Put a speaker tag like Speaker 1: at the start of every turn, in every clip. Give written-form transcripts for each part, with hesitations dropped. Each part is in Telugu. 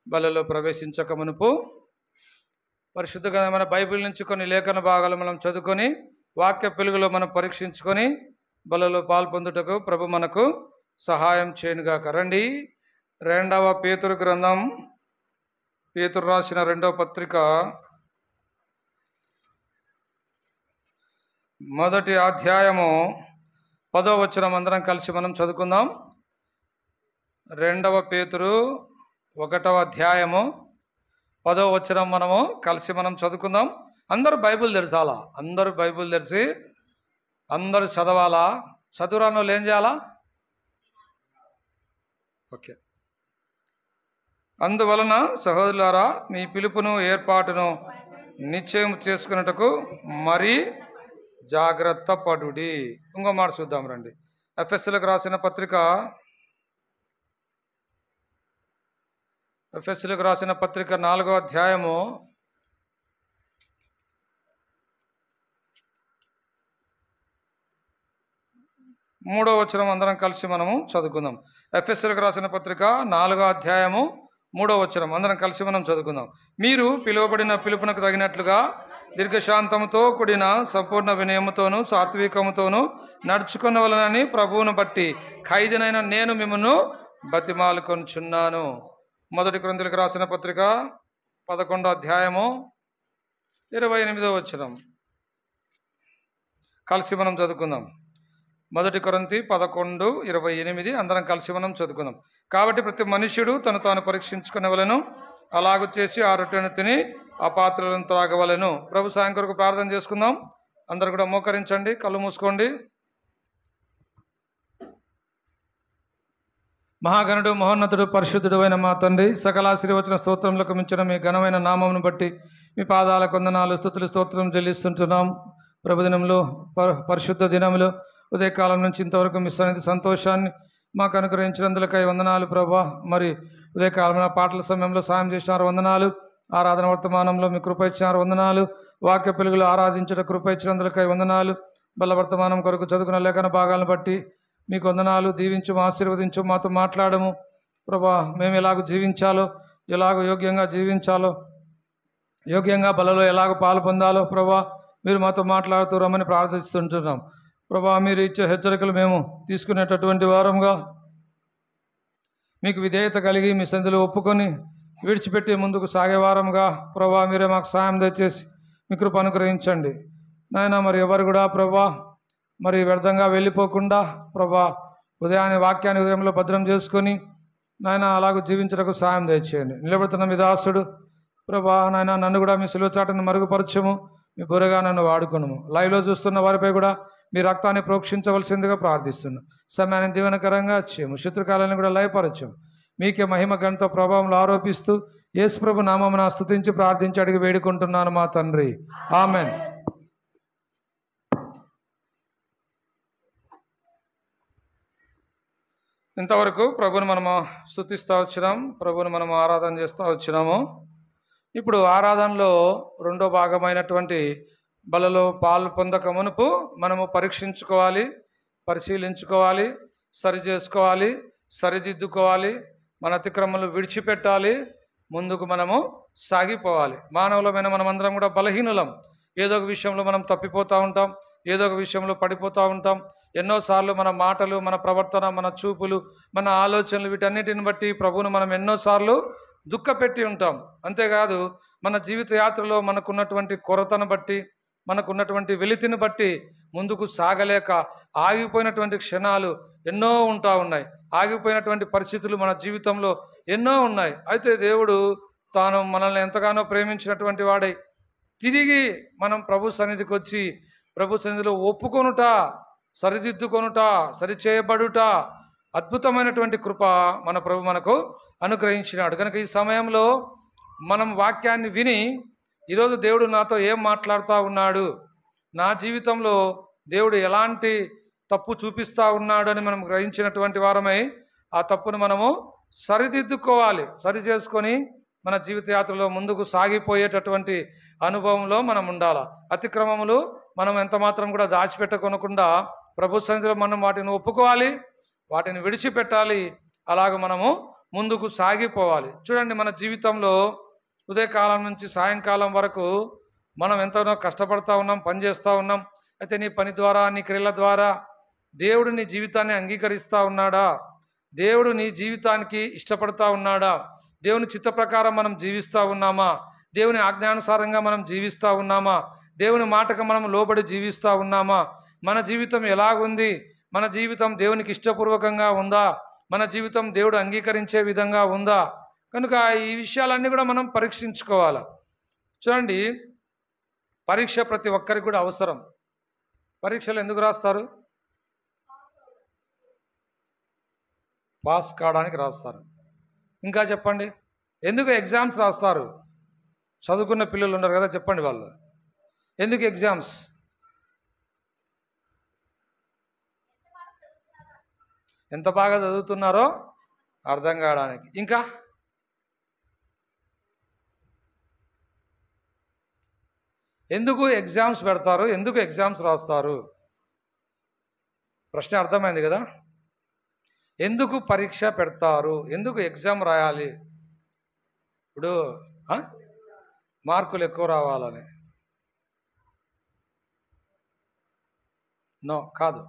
Speaker 1: బలలో ప్రవేశించక మునుపు పరిశుద్ధ గ్రంథమైన బైబిల్ నుంచి కొన్ని లేఖన భాగాలు మనం చదువుకొని వాక్య వెలుగులో మనం పరీక్షించుకొని బలలో పాల్పొందుటకు ప్రభు మనకు సహాయం చేయనుగాక. రండి, 2వ పేతురు గ్రంథం, పేతురు రాసిన 2వ పత్రిక 1వ అధ్యాయము 10వ వచనం అందరం కలిసి మనం చదువుకుందాం. 2వ పేతురు 1వ అధ్యాయము 10వ వచనం మనము కలిసి మనం చదువుకుందాం. అందరూ బైబిల్ తెరచాలా, అందరూ బైబిల్ తెరిచి అందరూ చదవాలా. చదువురాని వాళ్ళు ఏం చేయాలా? ఓకే. అందువలన సహోదరులారా, మీ పిలుపును ఏర్పాటును నిశ్చయం చేసుకున్నట్టుకు మరీ జాగ్రత్త పడుడి. ఇంకో మాట చూద్దాం రండి. ఎఫెస్యులకు రాసిన పత్రిక 4వ అధ్యాయము 3వ వచనం అందరం కలిసి మనము చదువుకుందాం. ఎఫెస్యులకు రాసిన పత్రిక 4వ అధ్యాయము 3వ వచనం అందరం కలిసి మనం చదువుకుందాం. మీరు పిలువబడిన పిలుపునకు తగినట్లుగా దీర్ఘశాంతముతో కూడిన సంపూర్ణ వినయముతోనూ సాత్వికముతోనూ నడుచుకునవలనని ప్రభువును బట్టి ఖైదీనైన నేను మిమ్మల్ని బతిమాలుకొనుచున్నాను. 1 కొరింథీయులకు రాసిన పత్రిక 11వ అధ్యాయము 28వ వచనం కలిసి మనం చదువుకుందాం. 1 కొరింథీ 11:28 అందరం కలిసి మనం చదువుకుందాం. కాబట్టి ప్రతి మనుష్యుడు తను తాను పరీక్షించుకునేవలను, అలాగూ చేసి ఆ రొట్టెను తిని ఆ పాత్రలను త్రాగవలను. ప్రభు సాయం కొరకు ప్రార్థన చేసుకుందాం. అందరు కూడా మోకరించండి, కళ్ళు మూసుకోండి. మహాగణుడు, మహోన్నతుడు, పరిశుద్ధుడు అయిన మా తండ్రి, సకల ఆశీర్వచన స్తోత్రములకు మించిన మీ ఘనమైన నామమును బట్టి మీ పాదాల కొందనాలు స్తుతులు స్తోత్రం చెల్లిస్తుంటున్నాం. ప్రభుదినంలో పరిశుద్ధ దినములో ఉదయకాలం నుంచి ఇంతవరకు మీ సన్నిధి సంతోషాన్ని మాకు అనుగ్రహించినందులకై వందనాలు ప్రభా. మరి ఉదయకాలంలో పాటల సమయంలో సాయం చేసినారు, వందనాలు. ఆరాధన వర్తమానంలో మీ కృప ఇచ్చినారు, వందనాలు. వాక్య పెలుగులు ఆరాధించట కృప ఇచ్చినందులకై వందనాలు. బల వర్తమానం కొరకు చదువుకున్న లేఖన భాగాలను బట్టి మీకు వందనాలు. దీవించము, ఆశీర్వదించు, మాతో మాట్లాడము ప్రభా. మేము ఎలాగో జీవించాలో, ఎలాగో యోగ్యంగా జీవించాలో, యోగ్యంగా బలలో ఎలాగో పాలు పొందాలో ప్రభా మీరు మాతో మాట్లాడుతూ రమ్మని ప్రార్థిస్తుంటున్నాం ప్రభా. మీరు ఇచ్చే హెచ్చరికలు మేము తీసుకునేటటువంటి వారంగా, మీకు విధేయత కలిగి మీ సంధిలో ఒప్పుకొని విడిచిపెట్టి ముందుకు సాగే వారంగా ప్రభా మీరే మాకు సాయం దయచేసి మీ కృప అనుగ్రహించండి నాయన. మరి ఎవరు కూడా ప్రభా మరి వ్యర్థంగా వెళ్ళిపోకుండా ప్రభా ఉదయాన్ని వాక్యాన్ని ఉదయంలో భద్రం చేసుకొని నాయన అలాగూ జీవించడానికి సాయం దయచేయండి. నిలబడుతున్న మీ దాసుడు ప్రభా నాయన నన్ను కూడా మీ సిలువ చాటును మరుగుపరచము, మీ బురగా నన్ను వాడుకొనుము. లైవ్లో చూస్తున్న వారిపై కూడా మీ రక్తాన్ని ప్రోక్షించవలసిందిగా ప్రార్థిస్తున్నాం. సమయాన్ని దీవెనకరంగా చేయము, శత్రుకాలను కూడా లయపరచము. మీకే మహిమ గణిత ప్రభావంలో ఆరోపిస్తూ యేసు ప్రభు నామమున స్తుతించి ప్రార్థించి అడిగి వేడుకుంటున్నాను మా తండ్రి, ఆమెన్. ఇంతవరకు ప్రభుని మనము స్తుతిస్తూ వచ్చినాం, ప్రభుని మనము ఆరాధన చేస్తూ వచ్చినాము. ఇప్పుడు ఆరాధనలో 2వ భాగమైనటువంటి బలలో పాలు పొందక మునుపు మనము పరీక్షించుకోవాలి, పరిశీలించుకోవాలి, సరి చేసుకోవాలి, సరిదిద్దుకోవాలి, మన అతిక్రమలు విడిచిపెట్టాలి, ముందుకు మనము సాగిపోవాలి. మానవులమైన మనమందరం కూడా బలహీనులం. ఏదో ఒక విషయంలో మనం తప్పిపోతూ ఉంటాం, ఏదో ఒక విషయంలో పడిపోతూ ఉంటాం. ఎన్నోసార్లు మన మాటలు, మన ప్రవర్తన, మన చూపులు, మన ఆలోచనలు వీటన్నిటిని బట్టి ప్రభువును మనం ఎన్నోసార్లు దుఃఖపెట్టి ఉంటాం. అంతేకాదు మన జీవిత యాత్రలో మనకున్నటువంటి కొరతను బట్టి, మనకున్నటువంటి వెలితిని బట్టి ముందుకు సాగలేక ఆగిపోయినటువంటి క్షణాలు ఎన్నో ఉంటా ఉన్నాయి. ఆగిపోయినటువంటి పరిస్థితులు మన జీవితంలో ఎన్నో ఉన్నాయి. అయితే దేవుడు తాను మనల్ని ఎంతగానో ప్రేమించినటువంటి వాడై తిరిగి మనం ప్రభు సన్నిధికి వచ్చి ప్రభు సన్నిధిలో ఒప్పుకొనుట, సరిదిద్దుకొనుట, సరిచేయబడుట అద్భుతమైనటువంటి కృప మన ప్రభు మనకు అనుగ్రహించినాడు. కనుక ఈ సమయంలో మనం వాక్యాన్ని విని ఈరోజు దేవుడు నాతో ఏం మాట్లాడుతూ ఉన్నాడు, నా జీవితంలో దేవుడు ఎలాంటి తప్పు చూపిస్తూ ఉన్నాడు అని మనం గ్రహించినటువంటి వారమై ఆ తప్పును మనము సరిదిద్దుకోవాలి. సరి చేసుకొని మన జీవితయాత్రలో ముందుకు సాగిపోయేటటువంటి అనుభవంలో మనం ఉండాలి. అతిక్రమములు మనం ఎంత మాత్రం కూడా దాచిపెట్టుకోనకుండా ప్రభు సన్నిధిలో మనం వాటిని ఒప్పుకోవాలి, వాటిని విడిచిపెట్టాలి. అలాగ మనము ముందుకు సాగిపోవాలి. చూడండి, మన జీవితంలో ఉదయకాలం నుంచి సాయంకాలం వరకు మనం ఎంతనో కష్టపడతా ఉన్నాం, పని చేస్తూ ఉన్నాం. అయితే నీ పని ద్వారా, నీ క్రియల ద్వారా దేవుడు నీ జీవితాన్ని అంగీకరిస్తూ ఉన్నాడా? దేవుడు నీ జీవితానికి ఇష్టపడతా ఉన్నాడా? దేవుని చిత్త ప్రకారం మనం జీవిస్తూ ఉన్నామా? దేవుని ఆజ్ఞానుసారంగా మనం జీవిస్తూ ఉన్నామా? దేవుని మాటకు మనం లోబడి జీవిస్తూ ఉన్నామా? మన జీవితం ఎలాగుంది? మన జీవితం దేవునికి ఇష్టపూర్వకంగా ఉందా? మన జీవితం దేవుడు అంగీకరించే విధంగా ఉందా? కనుక ఈ విషయాలన్నీ కూడా మనం పరీక్షించుకోవాలి. చూడండి, పరీక్ష ప్రతి ఒక్కరికి కూడా అవసరం. పరీక్షలు ఎందుకు రాస్తారు? పాస్ కావడానికి రాస్తారు. ఇంకా చెప్పండి, ఎందుకు ఎగ్జామ్స్ రాస్తారు? చదువుకున్న పిల్లలు ఉన్నారు కదా, చెప్పండి వాళ్ళు ఎందుకు ఎగ్జామ్స్? ఎంత బాగా చదువుతున్నారో అర్థం కావడానికి. ఇంకా ఎందుకు ఎగ్జామ్స్ పెడతారు? ఎందుకు ఎగ్జామ్స్ రాస్తారు? ప్రశ్న అర్థమైంది కదా? ఎందుకు పరీక్ష పెడతారు? ఎందుకు ఎగ్జామ్ రాయాలి? ఇప్పుడు మార్కులు ఎక్కువ రావాలని? నో, కాదు.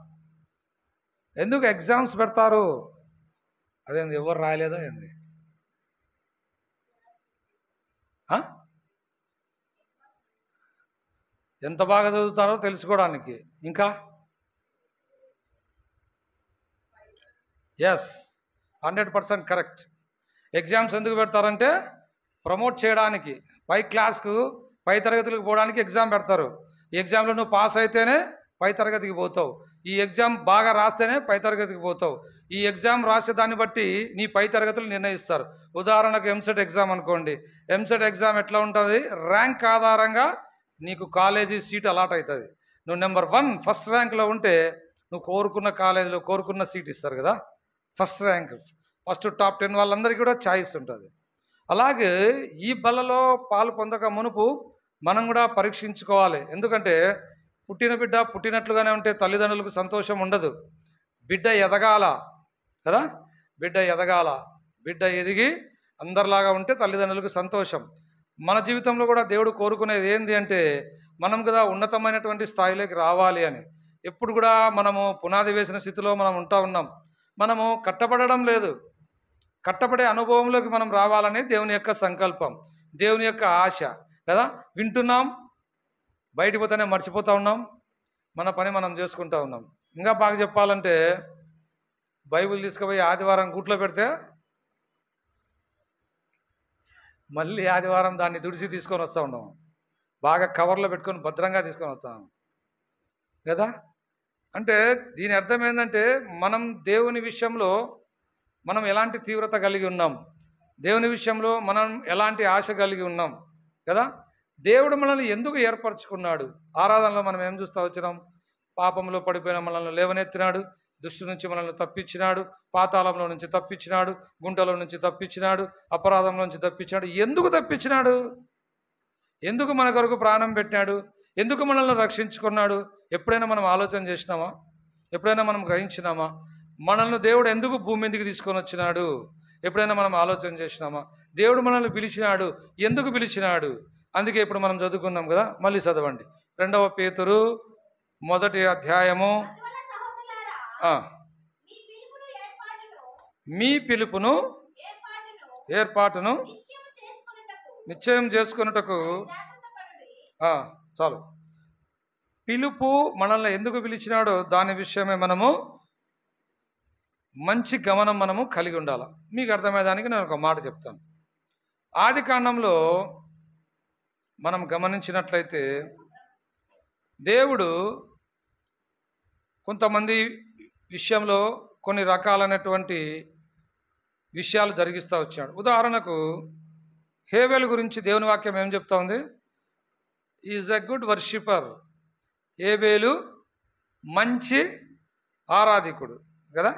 Speaker 1: ఎందుకు ఎగ్జామ్స్ పెడతారు? అదేంది, ఎవరు రాయలేదా ఏంది? ఎంత బాగా చదువుతారో తెలుసుకోవడానికి. ఇంకా ఎస్, 100% కరెక్ట్. ఎగ్జామ్స్ ఎందుకు పెడతారంటే ప్రమోట్ చేయడానికి. పై క్లాస్కు, పై తరగతులకు పోవడానికి ఎగ్జామ్ పెడతారు. ఈ ఎగ్జామ్లో నువ్వు పాస్ అయితేనే పై తరగతికి పోతావు. ఈ ఎగ్జామ్ బాగా రాస్తేనే పై తరగతికి పోతావు. ఈ ఎగ్జామ్ రాసే దాన్ని బట్టి నీ పై తరగతులు నిర్ణయిస్తారు. ఉదాహరణకు ఎంసెట్ ఎగ్జామ్ అనుకోండి. ఎంసెట్ ఎగ్జామ్ ఎట్లా ఉంటుంది? ర్యాంక్ ఆధారంగా నీకు కాలేజీ సీట్ అలాట్ అవుతుంది. నువ్వు నెంబర్ 1 ఫస్ట్ ర్యాంక్లో ఉంటే నువ్వు కోరుకున్న కాలేజీలో కోరుకున్న సీట్ ఇస్తారు కదా, ఫస్ట్ ర్యాంక్. ఫస్ట్ టాప్ 10 వాళ్ళందరికీ కూడా ఛాయిస్ ఉంటుంది. అలాగే ఈ బలలో పాలు పొందక మునుపు మనం కూడా పరీక్షించుకోవాలి. ఎందుకంటే పుట్టిన బిడ్డ పుట్టినట్లుగానే ఉంటే తల్లిదండ్రులకు సంతోషం ఉండదు. బిడ్డ ఎదగాల కదా, బిడ్డ ఎదగాల. బిడ్డ ఎదిగి అందరిలాగా ఉంటే తల్లిదండ్రులకు సంతోషం. మన జీవితంలో కూడా దేవుడు కోరుకునేది ఏంటి అంటే మనం కదా ఉన్నతమైనటువంటి స్థాయిలోకి రావాలి అని. ఎప్పుడు కూడా మనము పునాది వేసిన స్థితిలో మనం ఉంటా ఉన్నాం. మనము కట్టబడడం లేదు. కట్టబడే అనుభవంలోకి మనం రావాలని దేవుని యొక్క సంకల్పం, దేవుని యొక్క ఆశ కదా. వింటున్నాం, బయటికి పోతేనే మర్చిపోతూ ఉన్నాం, మన పని మనం చేసుకుంటూ ఉన్నాం. ఇంకా బాగా చెప్పాలంటే బైబిల్ తీసుకుపోయి ఆదివారం గూట్లో పెడితే మళ్ళీ ఆదివారం దాన్ని తుడిసి తీసుకొని వస్తూ ఉన్నాం. బాగా కవర్లో పెట్టుకొని భద్రంగా తీసుకొని వస్తాం కదా. అంటే దీని అర్థం ఏంటంటే మనం దేవుని విషయంలో మనం ఎలాంటి తీవ్రత కలిగి ఉన్నాం, దేవుని విషయంలో మనం ఎలాంటి ఆశ కలిగి ఉన్నాం కదా. దేవుడు మనల్ని ఎందుకు ఏర్పరచుకున్నాడు? ఆరాధనలో మనం ఏం చూస్తూ వచ్చినాం? పాపంలో పడిపోయిన మనల్ని లేవనెత్తినాడు, దుష్టు నుంచి మనల్ని తప్పించినాడు, పాతాళంలో నుంచి తప్పించినాడు, గుంటలో నుంచి తప్పించినాడు, అపరాధంలో నుంచి తప్పించినాడు. ఎందుకు తప్పించినాడు? ఎందుకు మన కొరకు ప్రాణం పెట్టినాడు? ఎందుకు మనల్ని రక్షించుకున్నాడు? ఎప్పుడైనా మనం ఆలోచన చేసినామా? ఎప్పుడైనా మనం గ్రహించినామా? మనల్ని దేవుడు ఎందుకు భూమి మీదకి తీసుకొని వచ్చినాడు? ఎప్పుడైనా మనం ఆలోచన చేసినామా? దేవుడు మనల్ని పిలిచినాడు, ఎందుకు పిలిచినాడు? అందుకే ఇప్పుడు మనం చదువుకున్నాం కదా, మళ్ళీ చదవండి. 2వ పేతురు 1వ అధ్యాయము. మీ పిలుపును ఏర్పాటును నిశ్చయం చేసుకొనుటకు. చాలు. పిలుపు మనల్ని ఎందుకు పిలిచినాడో దాని విషయమే మనము మంచి గమనం మనము కలిగి ఉండాలి. మీకు అర్థమయ్యేదానికి నేను ఒక మాట చెప్తాను. ఆది కాండంలో మనం గమనించినట్లయితే దేవుడు కొంతమంది విషయంలో కొన్ని రకాలైనటువంటి విషయాలు జరిగిస్తూ వచ్చాడు. ఉదాహరణకు హేబెలు గురించి దేవుని వాక్యం ఏం చెప్తా ఉంది? Is a good worshipper. హేబెలు మంచి ఆరాధికుడు కదా.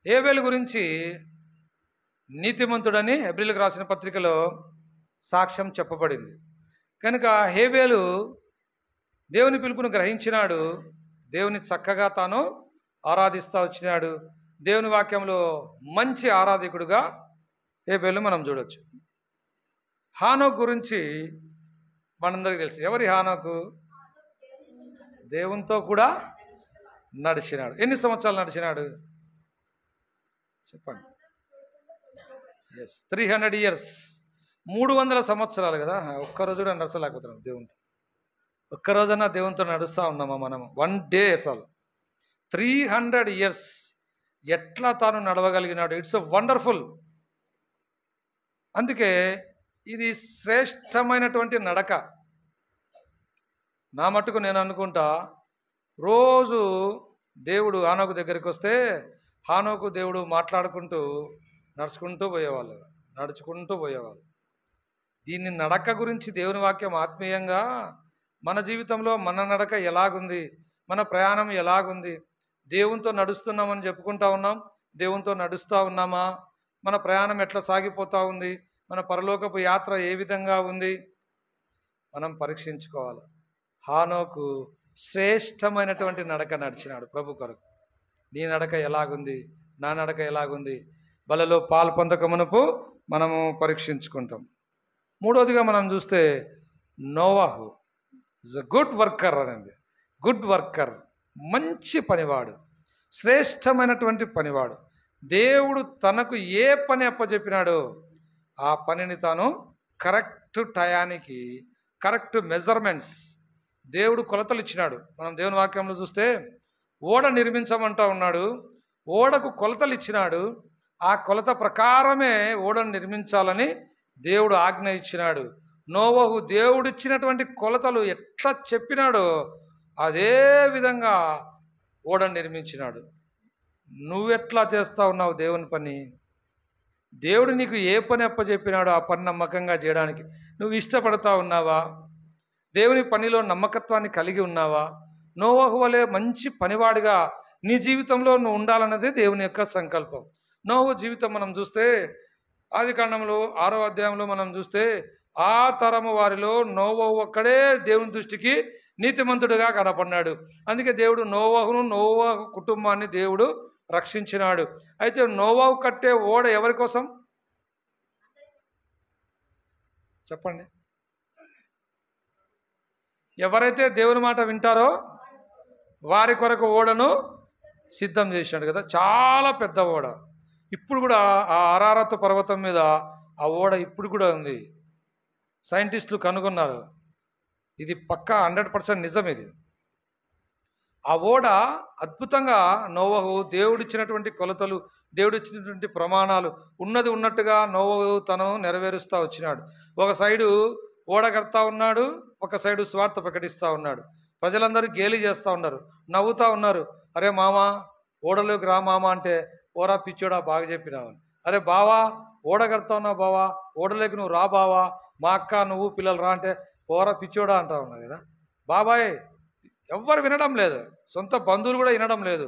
Speaker 1: హేబెలు గురించి నీతిమంతుడని హెబ్రీయులకు రాసిన పత్రికలో సాక్ష్యం చెప్పబడింది. కనుక హేబెలు దేవుని పిలుపును గ్రహించినాడు, దేవుని చక్కగా తాను ఆరాధిస్తూ వచ్చినాడు. దేవుని వాక్యంలో మంచి ఆరాధికుడుగా హేబేలు మనం చూడొచ్చు. హానోకు గురించి మనందరికీ తెలుసు. ఎవరి హానోకు? దేవునితో కూడా నడిచినాడు. ఎన్ని సంవత్సరాలు నడిచినాడు చెప్పండి? 300 years, 300 సంవత్సరాలు కదా. ఒక్కరోజు కూడా నడచలేకపోతున్నాం దేవునితో. ఒక్కరోజన్నా దేవునితో నడుస్తూ ఉన్నామా మనము? 1 day అసలు 300 years ఎట్లా తాను నడవగలిగినాడు? It's wonderful. అందుకే ఇది శ్రేష్టమైనటువంటి నడక. నా మట్టుకు నేను అనుకుంటా, రోజు దేవుడు హానోకు దగ్గరికి వస్తే హానోకు దేవుడు మాట్లాడుకుంటూ నడుచుకుంటూ పోయేవాళ్ళు. దీన్ని నడక గురించి దేవుని వాక్యం ఆత్మీయంగా మన జీవితంలో మన నడక ఎలాగుంది, మన ప్రయాణం ఎలాగుంది, దేవునితో నడుస్తున్నామని చెప్పుకుంటా ఉన్నాం, దేవునితో నడుస్తూ ఉన్నామా, మన ప్రయాణం ఎట్లా సాగిపోతూ ఉంది, మన పరలోకపు యాత్ర ఏ విధంగా ఉంది, మనం పరీక్షించుకోవాలి. హానోకు శ్రేష్టమైనటువంటి నడక నడిచినాడు ప్రభు కొరకు. నీ నడక ఎలాగుంది, నా నడక ఎలాగుంది? బలలో పాలు పొందక మునుపు మనము పరీక్షించుకుంటాం. మూడవదిగా మనం చూస్తే నోవాహు ఇస్ అ గుడ్ వర్కర్ అనేది. గుడ్ వర్కర్, మంచి పనివాడు, శ్రేష్టమైనటువంటి పనివాడు. దేవుడు తనకు ఏ పని అప్పచెప్పినాడో ఆ పనిని తాను కరెక్ట్ టయానికి, కరెక్ట్ మెజర్మెంట్స్, దేవుడు కొలతలు ఇచ్చినాడు. మనం దేవుని వాక్యంలో చూస్తే ఓడ నిర్మించమంటా ఉన్నాడు, ఓడకు కొలతలు ఇచ్చినాడు. ఆ కొలత ప్రకారమే ఓడను నిర్మించాలని దేవుడు ఆజ్ఞ ఇచ్చినాడు. నోవహు దేవుడిచ్చినటువంటి కొలతలు ఎట్లా చెప్పినాడో అదే విధంగా ఓడను నిర్మించినాడు. నువ్వెట్లా చేస్తా ఉన్నావు దేవుని పని? దేవుడు నీకు ఏ పని అప్పచెప్పినాడో ఆ పని నమ్మకంగా చేయడానికి నువ్వు ఇష్టపడతా ఉన్నావా? దేవుని పనిలో నమ్మకత్వాన్ని కలిగి ఉన్నావా? నోవహు వలె మంచి పనివాడిగా నీ జీవితంలో నువ్వు ఉండాలన్నదే దేవుని యొక్క సంకల్పం. నోవహు జీవితం మనం చూస్తే ఆదికాండంలో 6వ అధ్యాయంలో మనం చూస్తే ఆ తరము వారిలో నోవహు ఒక్కడే దేవుని దృష్టికి నీతిమంతుడిగా కనపడినాడు. అందుకే దేవుడు నోవహు కుటుంబాన్ని దేవుడు రక్షించినాడు. అయితే నోవహు కట్టే ఓడ ఎవరి కోసం చెప్పండి? ఎవరైతే దేవుని మాట వింటారో వారి కొరకు ఓడను సిద్ధం చేసినాడు కదా. చాలా పెద్ద ఓడ. ఇప్పుడు కూడా ఆ అరారత్ పర్వతం మీద ఆ ఓడ ఇప్పుడు కూడా ఉంది. సైంటిస్టులు కనుగొన్నారు, ఇది పక్కా 100% నిజం. ఇది ఆ ఓడ అద్భుతంగా నోవహు దేవుడిచ్చినటువంటి కొలతలు, దేవుడిచ్చినటువంటి ప్రమాణాలు ఉన్నది ఉన్నట్టుగా నోవహు తను నెరవేరుస్తూ వచ్చినాడు. ఒక సైడు ఓడ కడతా ఉన్నాడు, ఒక సైడు స్వార్థ ప్రకటిస్తూ ఉన్నాడు. ప్రజలందరూ గేలి చేస్తూ ఉన్నారు, నవ్వుతూ ఉన్నారు. అరే మామ ఓడలోకి రా మామ అంటే, ఓరా పిచ్చోడా బాగా చెప్పినావు. అరే బావా ఓడ కడతా ఉన్నావు బావా, ఓడలోకి నువ్వు రా బావా, మా అక్క నువ్వు పిల్లలు రా అంటే ఓరా పిచ్చోడా అంటా ఉన్నావు కదా. బాబాయ్ ఎవ్వరు వినడం లేదు, సొంత బంధువులు కూడా వినడం లేదు,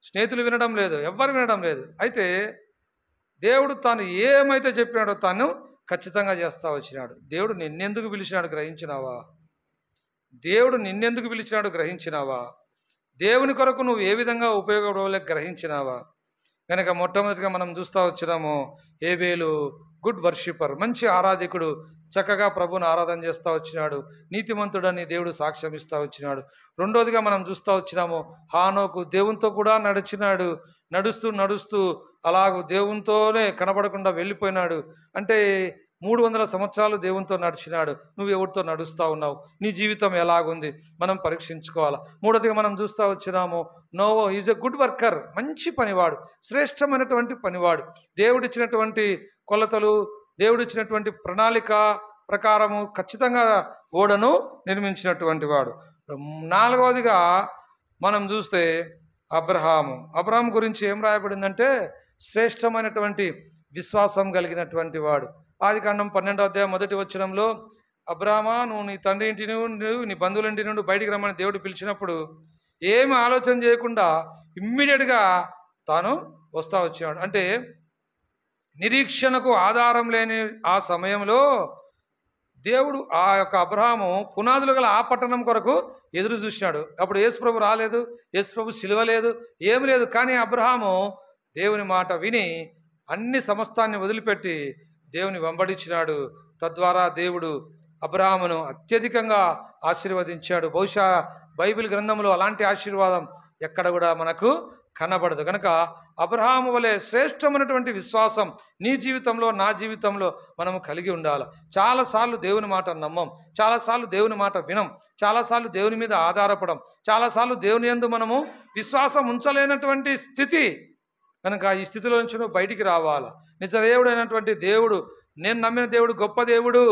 Speaker 1: స్నేహితులు వినడం లేదు, ఎవ్వరు వినడం లేదు. అయితే దేవుడు తాను ఏమైతే చెప్పినాడో తాను ఖచ్చితంగా చేస్తూ వచ్చినాడు. దేవుడు నిన్నెందుకు పిలిచినాడు గ్రహించినావా? దేవుడు నిన్నెందుకు పిలిచినాడు గ్రహించినావా? దేవుని కొరకు నువ్వు ఏ విధంగా ఉపయోగపడవలే గ్రహించినావా? కనుక మొట్టమొదటిగా మనం చూస్తూ వచ్చినాము, హేబేలు గుడ్ వర్షిపర్, మంచి ఆరాధికుడు, చక్కగా ప్రభుని ఆరాధన చేస్తూ వచ్చినాడు, నీతిమంతుడని దేవుడు సాక్ష్యం ఇస్తూ వచ్చినాడు. రెండోదిగా మనం చూస్తూ వచ్చినాము, హానోకు దేవునితో కూడా నడిచినాడు. నడుస్తూ అలాగూ దేవునితోనే కనబడకుండా వెళ్ళిపోయినాడు. అంటే 300 సంవత్సరాలు దేవునితో నడిచినాడు. నువ్వు ఎవరితో నడుస్తూ ఉన్నావు? నీ జీవితం ఎలాగుంది? మనం పరీక్షించుకోవాలి. మూడోదిగా మనం చూస్తూ వచ్చినాము, నోవహు ఈజ్ ఎ గుడ్ వర్కర్, మంచి పనివాడు, శ్రేష్టమైనటువంటి పనివాడు. దేవుడిచ్చినటువంటి కొలతలు, దేవుడిచ్చినటువంటి ప్రణాళిక ప్రకారము ఖచ్చితంగా ఓడను నిర్మించినటువంటి వాడు. నాలుగవదిగా మనం చూస్తే అబ్రహాం గురించి ఏం రాయబడిందంటే, శ్రేష్టమైనటువంటి విశ్వాసం కలిగినటువంటి వాడు. ఆదికాండం 12వ అధ్యాయం 1వ వచనంలో, అబ్రహామా నువ్వు నీ తండ్రి ఇంటి నుండి, నీ బంధువుల ఇంటి నుండి బయటికి రమ్మని దేవుడు పిలిచినప్పుడు ఏమి ఆలోచన చేయకుండా ఇమ్మీడియట్గా తాను వస్తూ వచ్చినాడు. అంటే నిరీక్షణకు ఆధారం లేని ఆ సమయంలో దేవుడు ఆ యొక్క అబ్రహాము పునాదులు గల ఆ పట్టణం కొరకు ఎదురు చూసినాడు. అప్పుడు యేసుప్రభు రాలేదు, యేసుప్రభు సిలువ లేదు, ఏమి లేదు. కానీ అబ్రహాము దేవుని మాట విని అన్ని సమస్తాన్ని వదిలిపెట్టి దేవుని వెంబడించినాడు. తద్వారా దేవుడు అబ్రహామును అత్యధికంగా ఆశీర్వదించాడు. బహుశా బైబిల్ గ్రంథంలో అలాంటి ఆశీర్వాదం ఎక్కడ కూడా మనకు కనబడదు. కనుక అబ్రహాము వలె శ్రేష్టమైనటువంటి విశ్వాసం నీ జీవితంలో, నా జీవితంలో మనము కలిగి ఉండాలి. చాలాసార్లు దేవుని మాట నమ్మం, చాలాసార్లు దేవుని మాట వినం, చాలాసార్లు దేవుని మీద ఆధారపడం, చాలాసార్లు దేవుని యందు మనము విశ్వాసం ఉంచలేనటువంటి స్థితి. కనుక ఈ స్థితిలో నుంచి నువ్వు బయటికి రావాలా. నిజ దేవుడు అయినటువంటి దేవుడు, నేను నమ్మిన దేవుడు గొప్ప దేవుడు,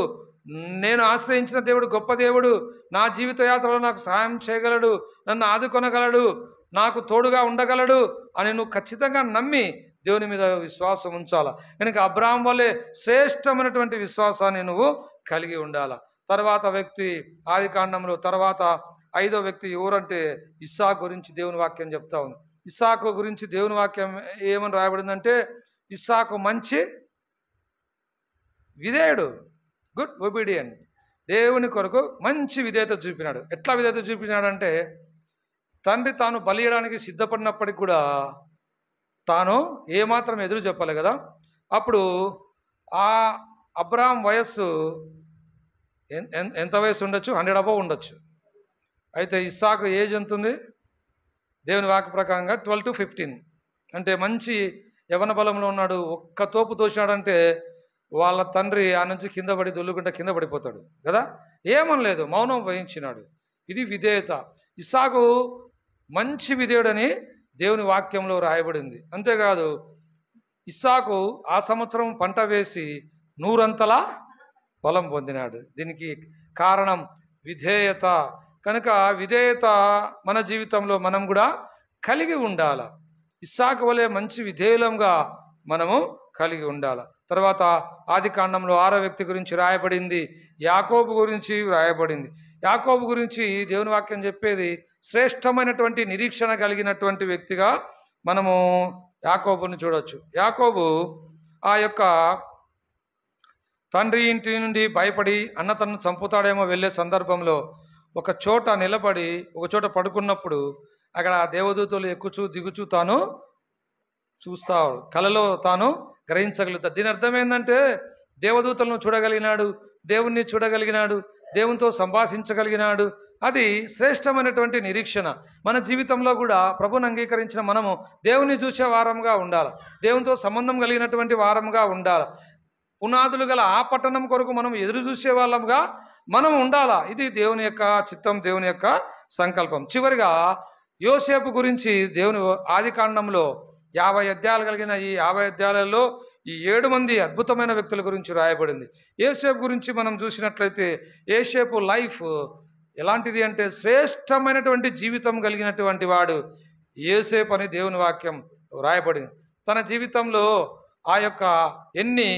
Speaker 1: నేను ఆశ్రయించిన దేవుడు గొప్ప దేవుడు, నా జీవిత యాత్రలో నాకు సహాయం చేయగలడు, నన్ను ఆదుకొనగలడు, నాకు తోడుగా ఉండగలడు అని నువ్వు ఖచ్చితంగా నమ్మి దేవుని మీద విశ్వాసం ఉంచాలా. కనుక అబ్రహాం వల్లే శ్రేష్టమైనటువంటి విశ్వాసాన్ని నువ్వు కలిగి ఉండాలా. తర్వాత వ్యక్తి ఆదికాండంలో తర్వాత 5వ వ్యక్తి ఎవరంటే ఇస్సాకు గురించి దేవుని వాక్యం చెప్తా ఉంది. ఇస్సాకు గురించి దేవుని వాక్యం ఏమని రాయబడిందంటే, ఇస్సాకు మంచి విధేయుడు, గుడ్ ఒబీడియంట్, దేవుని కొరకు మంచి విధేయత చూపినాడు. ఎట్లా విధేయత చూపినాడంటే, తండ్రి తాను బలియడానికి సిద్ధపడినప్పటికి కూడా తాను ఏమాత్రం ఎదురు చెప్పాలి కదా. అప్పుడు ఆ అబ్రహాం వయస్సు ఎంత వయసు ఉండొచ్చు? 100 అబోవ్ ఉండొచ్చు. అయితే ఇస్సాకు ఏజ్ ఎంత ఉంది? దేవుని వాక్య ప్రకారంగా 12 to 15, అంటే మంచి యవన బలంలో ఉన్నాడు. ఒక్క తోపు తోసినాడంటే వాళ్ళ తండ్రి ఆ నుంచి కింద పడి దొల్లుకుంటే కింద పడిపోతాడు కదా. ఏమనలేదు, మౌనం వహించినాడు. ఇది విధేయత. ఇస్సాకు మంచి విధేయుడని దేవుని వాక్యంలో రాయబడింది. అంతేకాదు, ఇస్సాకు ఆ సంవత్సరం పంట వేసి 100 అంతలా ఫలం పొందినాడు. దీనికి కారణం విధేయత. కనుక విధేయత మన జీవితంలో మనం కూడా కలిగి ఉండాలి. ఇస్సాకు వలె మంచి విధేయులంగా మనము కలిగి ఉండాలి. తర్వాత ఆదికాండంలో 6వ వ్యక్తి గురించి రాయబడింది, యాకోబు గురించి రాయబడింది. యాకోబు గురించి దేవుని వాక్యం చెప్పేది శ్రేష్టమైనటువంటి నిరీక్షణ కలిగినటువంటి వ్యక్తిగా మనము యాకోబుని చూడవచ్చు. యాకోబు ఆ యొక్క తండ్రి ఇంటి నుండి భయపడి అన్న తనను చంపుతాడేమో వెళ్ళే సందర్భంలో ఒక చోట నిలబడి ఒక చోట పడుకున్నప్పుడు అక్కడ దేవదూతలు ఎక్కుచూ దిగుచూ తాను చూస్తాడు, కలలో తాను గ్రహించగలుగుతాడు. దీని అర్థం ఏంటంటే, దేవదూతలను చూడగలిగినాడు, దేవుణ్ణి చూడగలిగినాడు, దేవునితో సంభాషించగలిగినాడు. అది శ్రేష్టమైనటువంటి నిరీక్షణ. మన జీవితంలో కూడా ప్రభువుని అంగీకరించిన మనము దేవుని చూసే వారంగా ఉండాలి, దేవునితో సంబంధం కలిగినటువంటి వారంగా ఉండాలి. పునాదులు గల ఆ పట్టణం కొరకు మనం ఎదురు చూసే వాళ్ళంగా మనం ఉండాలా. ఇది దేవుని యొక్క చిత్తం, దేవుని యొక్క సంకల్పం. చివరిగా యోసేపు గురించి దేవుని ఆదికాండంలో 50 అధ్యాయాలు కలిగిన ఈ 50 అధ్యాయాలలో ఈ 7 మంది అద్భుతమైన వ్యక్తుల గురించి రాయబడింది. యోసేపు గురించి మనం చూసినట్లయితే యోసేపు లైఫ్ ఎలాంటిది అంటే శ్రేష్టమైనటువంటి జీవితం కలిగినటువంటి వాడు యోసేపు అని దేవుని వాక్యం రాయబడింది. తన జీవితంలో ఆ యొక్క ఎన్ని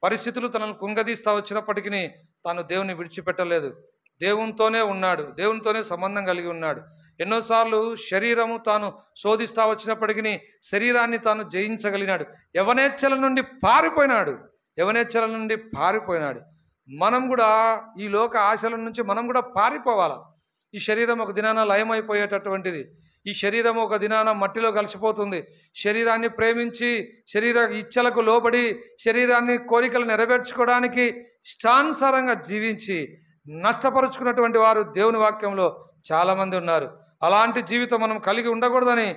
Speaker 1: పరిస్థితులు తనను కుంగదీస్తా వచ్చినప్పటికీ తాను దేవుని విడిచిపెట్టలేదు. దేవునితోనే ఉన్నాడు, దేవునితోనే సంబంధం కలిగి ఉన్నాడు. ఎన్నోసార్లు శరీరము తాను శోధిస్తా వచ్చినప్పటికీ శరీరాన్ని తాను జయించగలిగినాడు. యవనేచ్ఛల నుండి పారిపోయినాడు. మనం కూడా ఈ లోక ఆశల నుంచి మనం కూడా పారిపోవాలా. ఈ శరీరం ఒక దినాన లయమైపోయేటటువంటిది. ఈ శరీరం ఒక దినాన మట్టిలో కలిసిపోతుంది. శరీరాన్ని ప్రేమించి శరీర ఇచ్చలకు లోబడి శరీరాన్ని కోరికలు నెరవేర్చుకోవడానికి ఇష్టానుసారంగా జీవించి నష్టపరుచుకున్నటువంటి వారు దేవుని వాక్యంలో చాలామంది ఉన్నారు. అలాంటి జీవితం మనం కలిగి ఉండకూడదని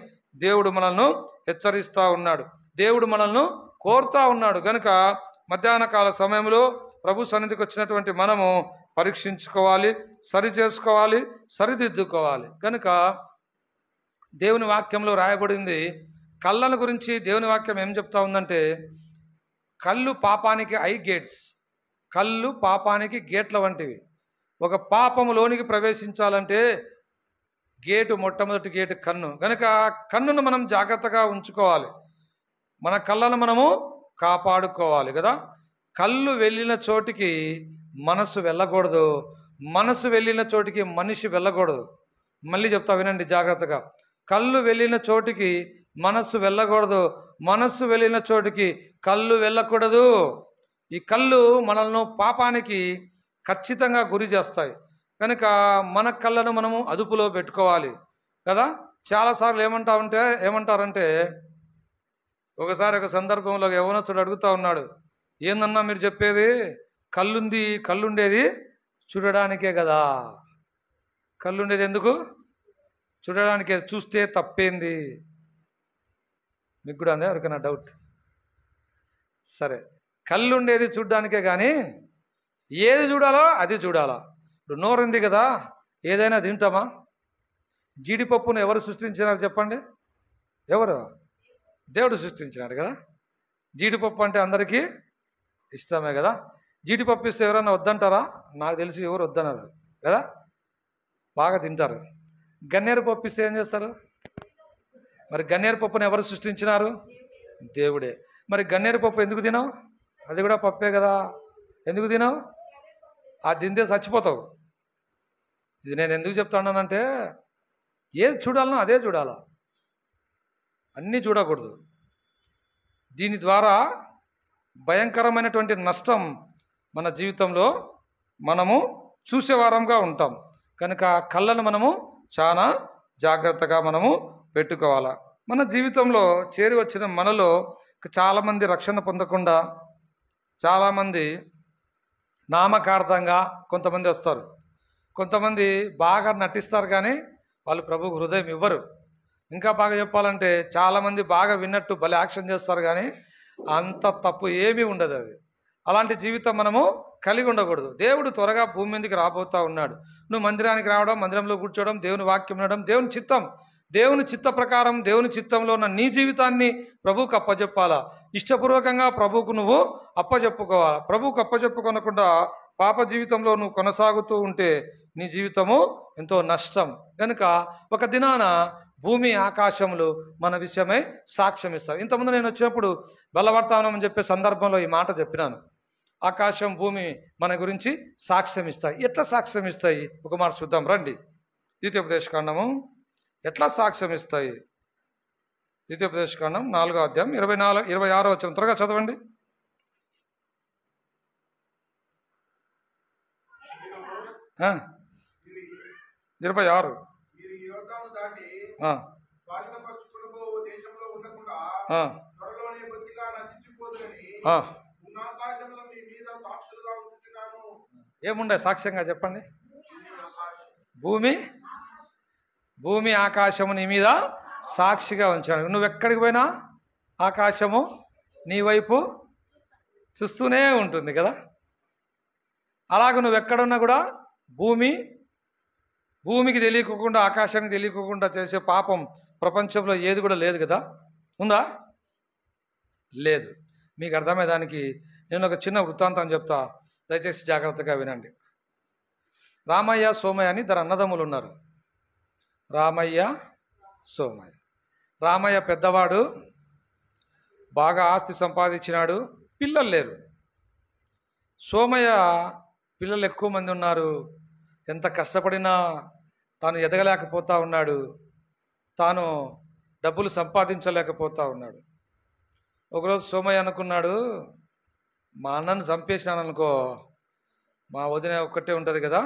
Speaker 1: దేవుడు మనల్ని హెచ్చరిస్తూ ఉన్నాడు, దేవుడు మనల్ని కోరుతా ఉన్నాడు. కనుక మధ్యాహ్న కాల సమయంలో ప్రభు సన్నిధికి వచ్చినటువంటి మనము పరీక్షించుకోవాలి, సరి చేసుకోవాలి, సరిదిద్దుకోవాలి. కనుక దేవుని వాక్యంలో రాయబడింది కళ్ళను గురించి. దేవుని వాక్యం ఏం చెప్తా ఉందంటే, కళ్ళు పాపానికి ఐ గేట్స్, కళ్ళు పాపానికి గేట్ల వంటివి. ఒక పాపములోనికి ప్రవేశించాలంటే గేటు, మొట్టమొదటి గేటు కన్ను. కనుక కన్నును మనం జాగ్రత్తగా ఉంచుకోవాలి, మన కళ్ళను మనము కాపాడుకోవాలి కదా. కళ్ళు వెళ్ళిన చోటికి మనసు వెళ్ళకూడదు, మనసు వెళ్ళిన చోటికి మనిషి వెళ్ళకూడదు. మళ్ళీ చెప్తా వినండి జాగ్రత్తగా. కళ్ళు వెళ్ళిన చోటికి మనస్సు వెళ్ళకూడదు, మనస్సు వెళ్ళిన చోటికి కళ్ళు వెళ్ళకూడదు. ఈ కళ్ళు మనల్ని పాపానికి ఖచ్చితంగా గురి చేస్తాయి. కనుక మన కళ్ళను మనము అదుపులో పెట్టుకోవాలి కదా. చాలాసార్లు ఏమంటారంటే ఒకసారి ఒక సందర్భంలో యవనస్తుడు అడుగుతా ఉన్నాడు, ఏందన్నా మీరు చెప్పేది, కళ్ళుండేది చూడడానికే కదా, కళ్ళుండేది ఎందుకు, చూడడానికే, చూస్తే తప్పేంది? మీకు కూడా అందే ఎవరికైనా డౌట్? సరే, కళ్ళు ఉండేది చూడ్డానికే కానీ ఏది చూడాలో అది చూడాలా. ఇప్పుడు నోరు ఉంది కదా, ఏదైనా తింటామా? జీడిపప్పును ఎవరు సృష్టించినారు చెప్పండి? ఎవరు? దేవుడు సృష్టించినాడు కదా. జీడిపప్పు అంటే అందరికీ ఇష్టమే కదా. జీడిపప్పు ఇస్తే ఎవరైనా వద్దంటారా? నాకు తెలిసి ఎవరు వద్దన్నారు కదా, బాగా తింటారు. గన్నేరు పప్పు ఇస్తే ఏం చేస్తారు? మరి గన్నేరు పప్పును ఎవరు సృష్టించినారు? దేవుడే. మరి గన్నేరు పప్పు ఎందుకు తినవు? అది కూడా పప్పే కదా, ఎందుకు తినవు? అది తింటే చచ్చిపోతావు. ఇది నేను ఎందుకు చెప్తానంటే, ఏది చూడాలనో అదే చూడాలా, అన్నీ చూడకూడదు. దీని ద్వారా భయంకరమైనటువంటి నష్టం మన జీవితంలో మనము చూసేవారంగా ఉంటాం. కనుక కళ్ళను మనము చాలా జాగ్రత్తగా మనము పెట్టుకోవాలా. మన జీవితంలో చేరి వచ్చిన మనలో చాలామంది రక్షణ పొందకుండా, చాలామంది నామకార్థంగా కొంతమంది వస్తారు, కొంతమంది బాగా నటిస్తారు కానీ వాళ్ళు ప్రభువుకు హృదయం ఇవ్వరు. ఇంకా బాగా చెప్పాలంటే చాలామంది బాగా విన్నట్టు భలే యాక్షన్ చేస్తారు కానీ అంత తప్పు ఏమీ ఉండదు. అది అలాంటి జీవితం మనము కలిగి ఉండకూడదు. దేవుడు త్వరగా భూమి మీదకి రాబోతా ఉన్నాడు. నువ్వు మందిరానికి రావడం, మందిరంలో కూర్చోవడం, దేవుని వాక్యం వినడం, దేవుని చిత్తం, దేవుని చిత్త ప్రకారం దేవుని చిత్తంలో ఉన్న నీ జీవితాన్ని ప్రభువుకు అప్పచెప్పాలా. ఇష్టపూర్వకంగా ప్రభువుకు నువ్వు అప్పచెప్పుకోవాలా. ప్రభువుకు అప్పచెప్పుకొనకుండా పాప జీవితంలో నువ్వు కొనసాగుతూ ఉంటే నీ జీవితము ఎంతో నష్టం. కనుక ఒక దినాన భూమి ఆకాశములు మన విషయమై సాక్ష్యం ఇస్తాయి. ఇంతకుముందు నేను వచ్చినప్పుడు బలవర్తానం అని చెప్పే సందర్భంలో ఈ మాట చెప్పినాను. ఆకాశం భూమి మన గురించి సాక్ష్యం ఇస్తాయి. ఎట్లా సాక్ష్యం ఇస్తాయి? ఒక మాట చూద్దాం రండి. ద్వితీయోపదేశకాండము ఎట్లా సాక్ష్యం ఇస్తాయి? ద్వితీయోపదేశకాండం 4వ అధ్యాయం 26వ వచనం త్వరగా చదవండి. 26. ఏముండే సాక్ష్యంగా చెప్పండి? భూమి ఆకాశము నీ మీద సాక్షిగా ఉంచాడు. నువ్వు ఎక్కడికి పోయినా ఆకాశము నీ వైపు చూస్తూనే ఉంటుంది కదా. అలాగ నువ్వు ఎక్కడున్నా కూడా భూమికి తెలియకోకుండా, ఆకాశానికి తెలియకోకుండా చేసే పాపం ప్రపంచంలో ఏది కూడా లేదు కదా. ఉందా? లేదు. మీకు అర్థమయ్యేదానికి నేను ఒక చిన్న వృత్తాంతం చెప్తా, దయచేసి జాగ్రత్తగా వినండి. రామయ్య, సోమయ్య అని ఇద్దరు అన్నదమ్ములు ఉన్నారు. రామయ్య, సోమయ్య. రామయ్య పెద్దవాడు, బాగా ఆస్తి సంపాదించినాడు, పిల్లలు లేరు. సోమయ్య పిల్లలు ఎక్కువ మంది ఉన్నారు. ఎంత కష్టపడినా తాను ఎదగలేకపోతా ఉన్నాడు, తాను డబ్బులు సంపాదించలేకపోతా ఉన్నాడు. ఒకరోజు సోమయ్య అనుకున్నాడు, మా అన్నను చంపేసినాను అనుకో, మా వదిన ఒక్కటే ఉంటుంది కదా,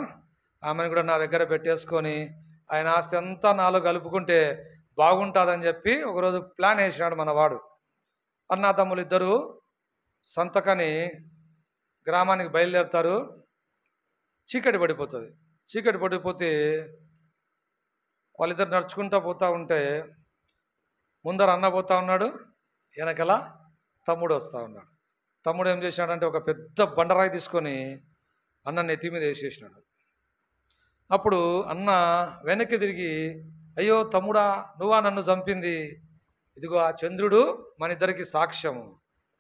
Speaker 1: ఆమెను కూడా నా దగ్గర పెట్టేసుకొని ఆయన ఆస్తి అంతా నాలో కలుపుకుంటే బాగుంటుందని చెప్పి ఒకరోజు ప్లాన్ వేసినాడు మనవాడు. అన్నదమ్ములు ఇద్దరు సంతకని గ్రామానికి బయలుదేరుతారు. చీకటి పడిపోతుంది. చీకటి పడిపోతే వాళ్ళిద్దరు నడుచుకుంటూ పోతూ ఉంటే ముందర అన్న పోతా ఉన్నాడు, వెనకల తమ్ముడు వస్తూ ఉన్నాడు. తమ్ముడు ఏం చేసినాడంటే ఒక పెద్ద బండరాయి తీసుకొని అన్న నెత్తి మీద వేసేసినాడు. అప్పుడు అన్న వెనక్కి తిరిగి, అయ్యో తమ్ముడా, నువ్వా నన్ను చంపింది? ఇదిగో ఆ చంద్రుడు మన ఇద్దరికి సాక్ష్యము.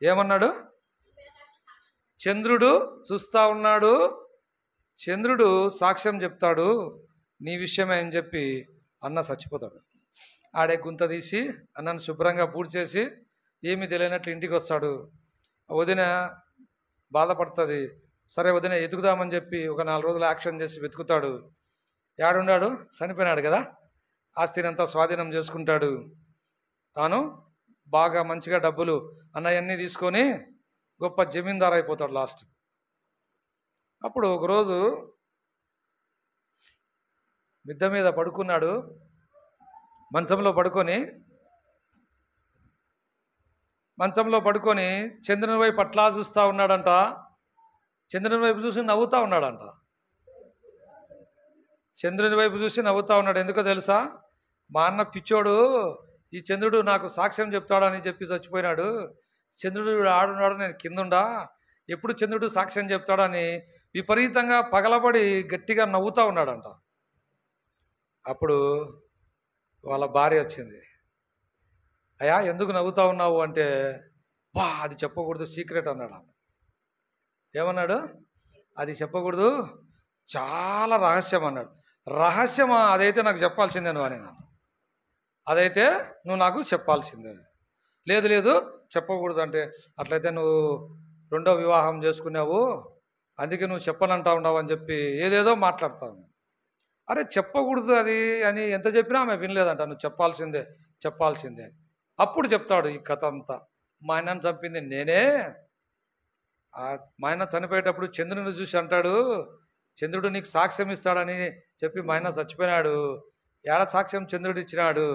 Speaker 1: ఏమన్నాడు? చంద్రుడు చూస్తూ ఉన్నాడు, చంద్రుడు సాక్ష్యం చెప్తాడు నీ విషయమే అని చెప్పి అన్న చచ్చిపోతాడు. ఆడే గుంత తీసి అన్నను శుభ్రంగా పూడ్చేసి ఏమీ తెలియనట్లు ఇంటికి వస్తాడు. వదిన బాధపడుతుంది. సరే వదిన ఎతుకుదామని చెప్పి ఒక 4 రోజులు యాక్షన్ చేసి వెతుకుతాడు. యాడున్నాడు? చనిపోయినాడు కదా. ఆస్తిని అంతా స్వాధీనం చేసుకుంటాడు. తాను బాగా మంచిగా డబ్బులు అన్నయన్నీ తీసుకొని గొప్ప జమీందారు అయిపోతాడు లాస్ట్. అప్పుడు ఒకరోజు మిద్దె మీద పడుకున్నాడు. మంచంలో పడుకొని మంచంలో పడుకొని చంద్రుని వైపు అట్లా చూస్తూ ఉన్నాడంట. చంద్రుని వైపు చూసి నవ్వుతూ ఉన్నాడంట. చంద్రుని వైపు చూసి నవ్వుతూ ఉన్నాడు. ఎందుకో తెలుసా? మా అన్న పిచ్చోడు, ఈ చంద్రుడు నాకు సాక్ష్యం చెప్తాడని చెప్పి చచ్చిపోయినాడు. చంద్రుడు ఆడున్నాడు, నేను కిందుండా, ఎప్పుడు చంద్రుడు సాక్ష్యం చెప్తాడని విపరీతంగా పగలబడి గట్టిగా నవ్వుతూ ఉన్నాడంట. అప్పుడు వాళ్ళ భార్య వచ్చింది. అయ్యా ఎందుకు నవ్వుతూ ఉన్నావు అంటే, వా అది చెప్పకూడదు, సీక్రెట్ అన్నాడు. ఏమన్నాడు? అది చెప్పకూడదు, చాలా రహస్యం అన్నాడు. రహస్యమా? అదైతే నాకు చెప్పాల్సిందే నువ్వు అని. అదైతే నువ్వు నాకు చెప్పాల్సిందే. లేదు లేదు చెప్పకూడదు అంటే, అట్లయితే నువ్వు రెండో వివాహం చేసుకున్నావు, అందుకే నువ్వు చెప్పనంటా ఉన్నావు అని చెప్పి ఏదేదో మాట్లాడతావు. అరే చెప్పకూడదు అది అని ఎంత చెప్పినా ఆమె వినలేదంట. నువ్వు చెప్పాల్సిందే చెప్పాల్సిందే. అప్పుడు చెప్తాడు ఈ కథ అంతా. మా ఆయనను చంపింది నేనే. మా ఆయన చనిపోయేటప్పుడు చంద్రుని చూసి అంటాడు, చంద్రుడు నీకు సాక్ష్యం ఇస్తాడని చెప్పి మా ఆయన చచ్చిపోయినాడు. ఏడ సాక్ష్యం చంద్రుడు ఇచ్చినాడు,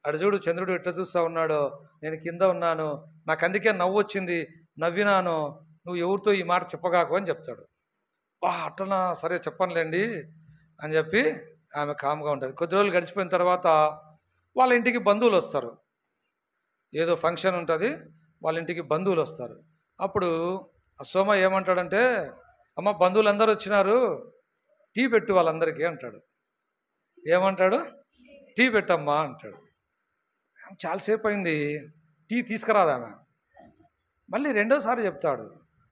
Speaker 1: అడు చూడు చంద్రుడు ఎట్లా చూస్తూ ఉన్నాడో, నేను కింద ఉన్నాను, నాకు అందుకే నవ్వు వచ్చింది, నవ్వినాను, నువ్వు ఎవరితో ఈ మాట చెప్పగాకు అని చెప్తాడు. వా అట్లనా, సరే చెప్పనులేండి అని చెప్పి ఆమె కామ్గా ఉంటుంది. కొద్ది రోజులు గడిచిపోయిన తర్వాత వాళ్ళ ఇంటికి బంధువులు వస్తారు. ఏదో ఫంక్షన్ ఉంటుంది, వాళ్ళ ఇంటికి బంధువులు వస్తారు. అప్పుడు ఆ సోమ ఏమంటాడంటే, అమ్మ బంధువులందరూ వచ్చినారు, టీ పెట్టు వాళ్ళందరికీ అంటాడు. ఏమంటాడు? టీ పెట్టమ్మా అంటాడు. చాలాసేపు అయింది, టీ తీసుకురాదు ఆమె. మళ్ళీ రెండోసారి చెప్తాడు.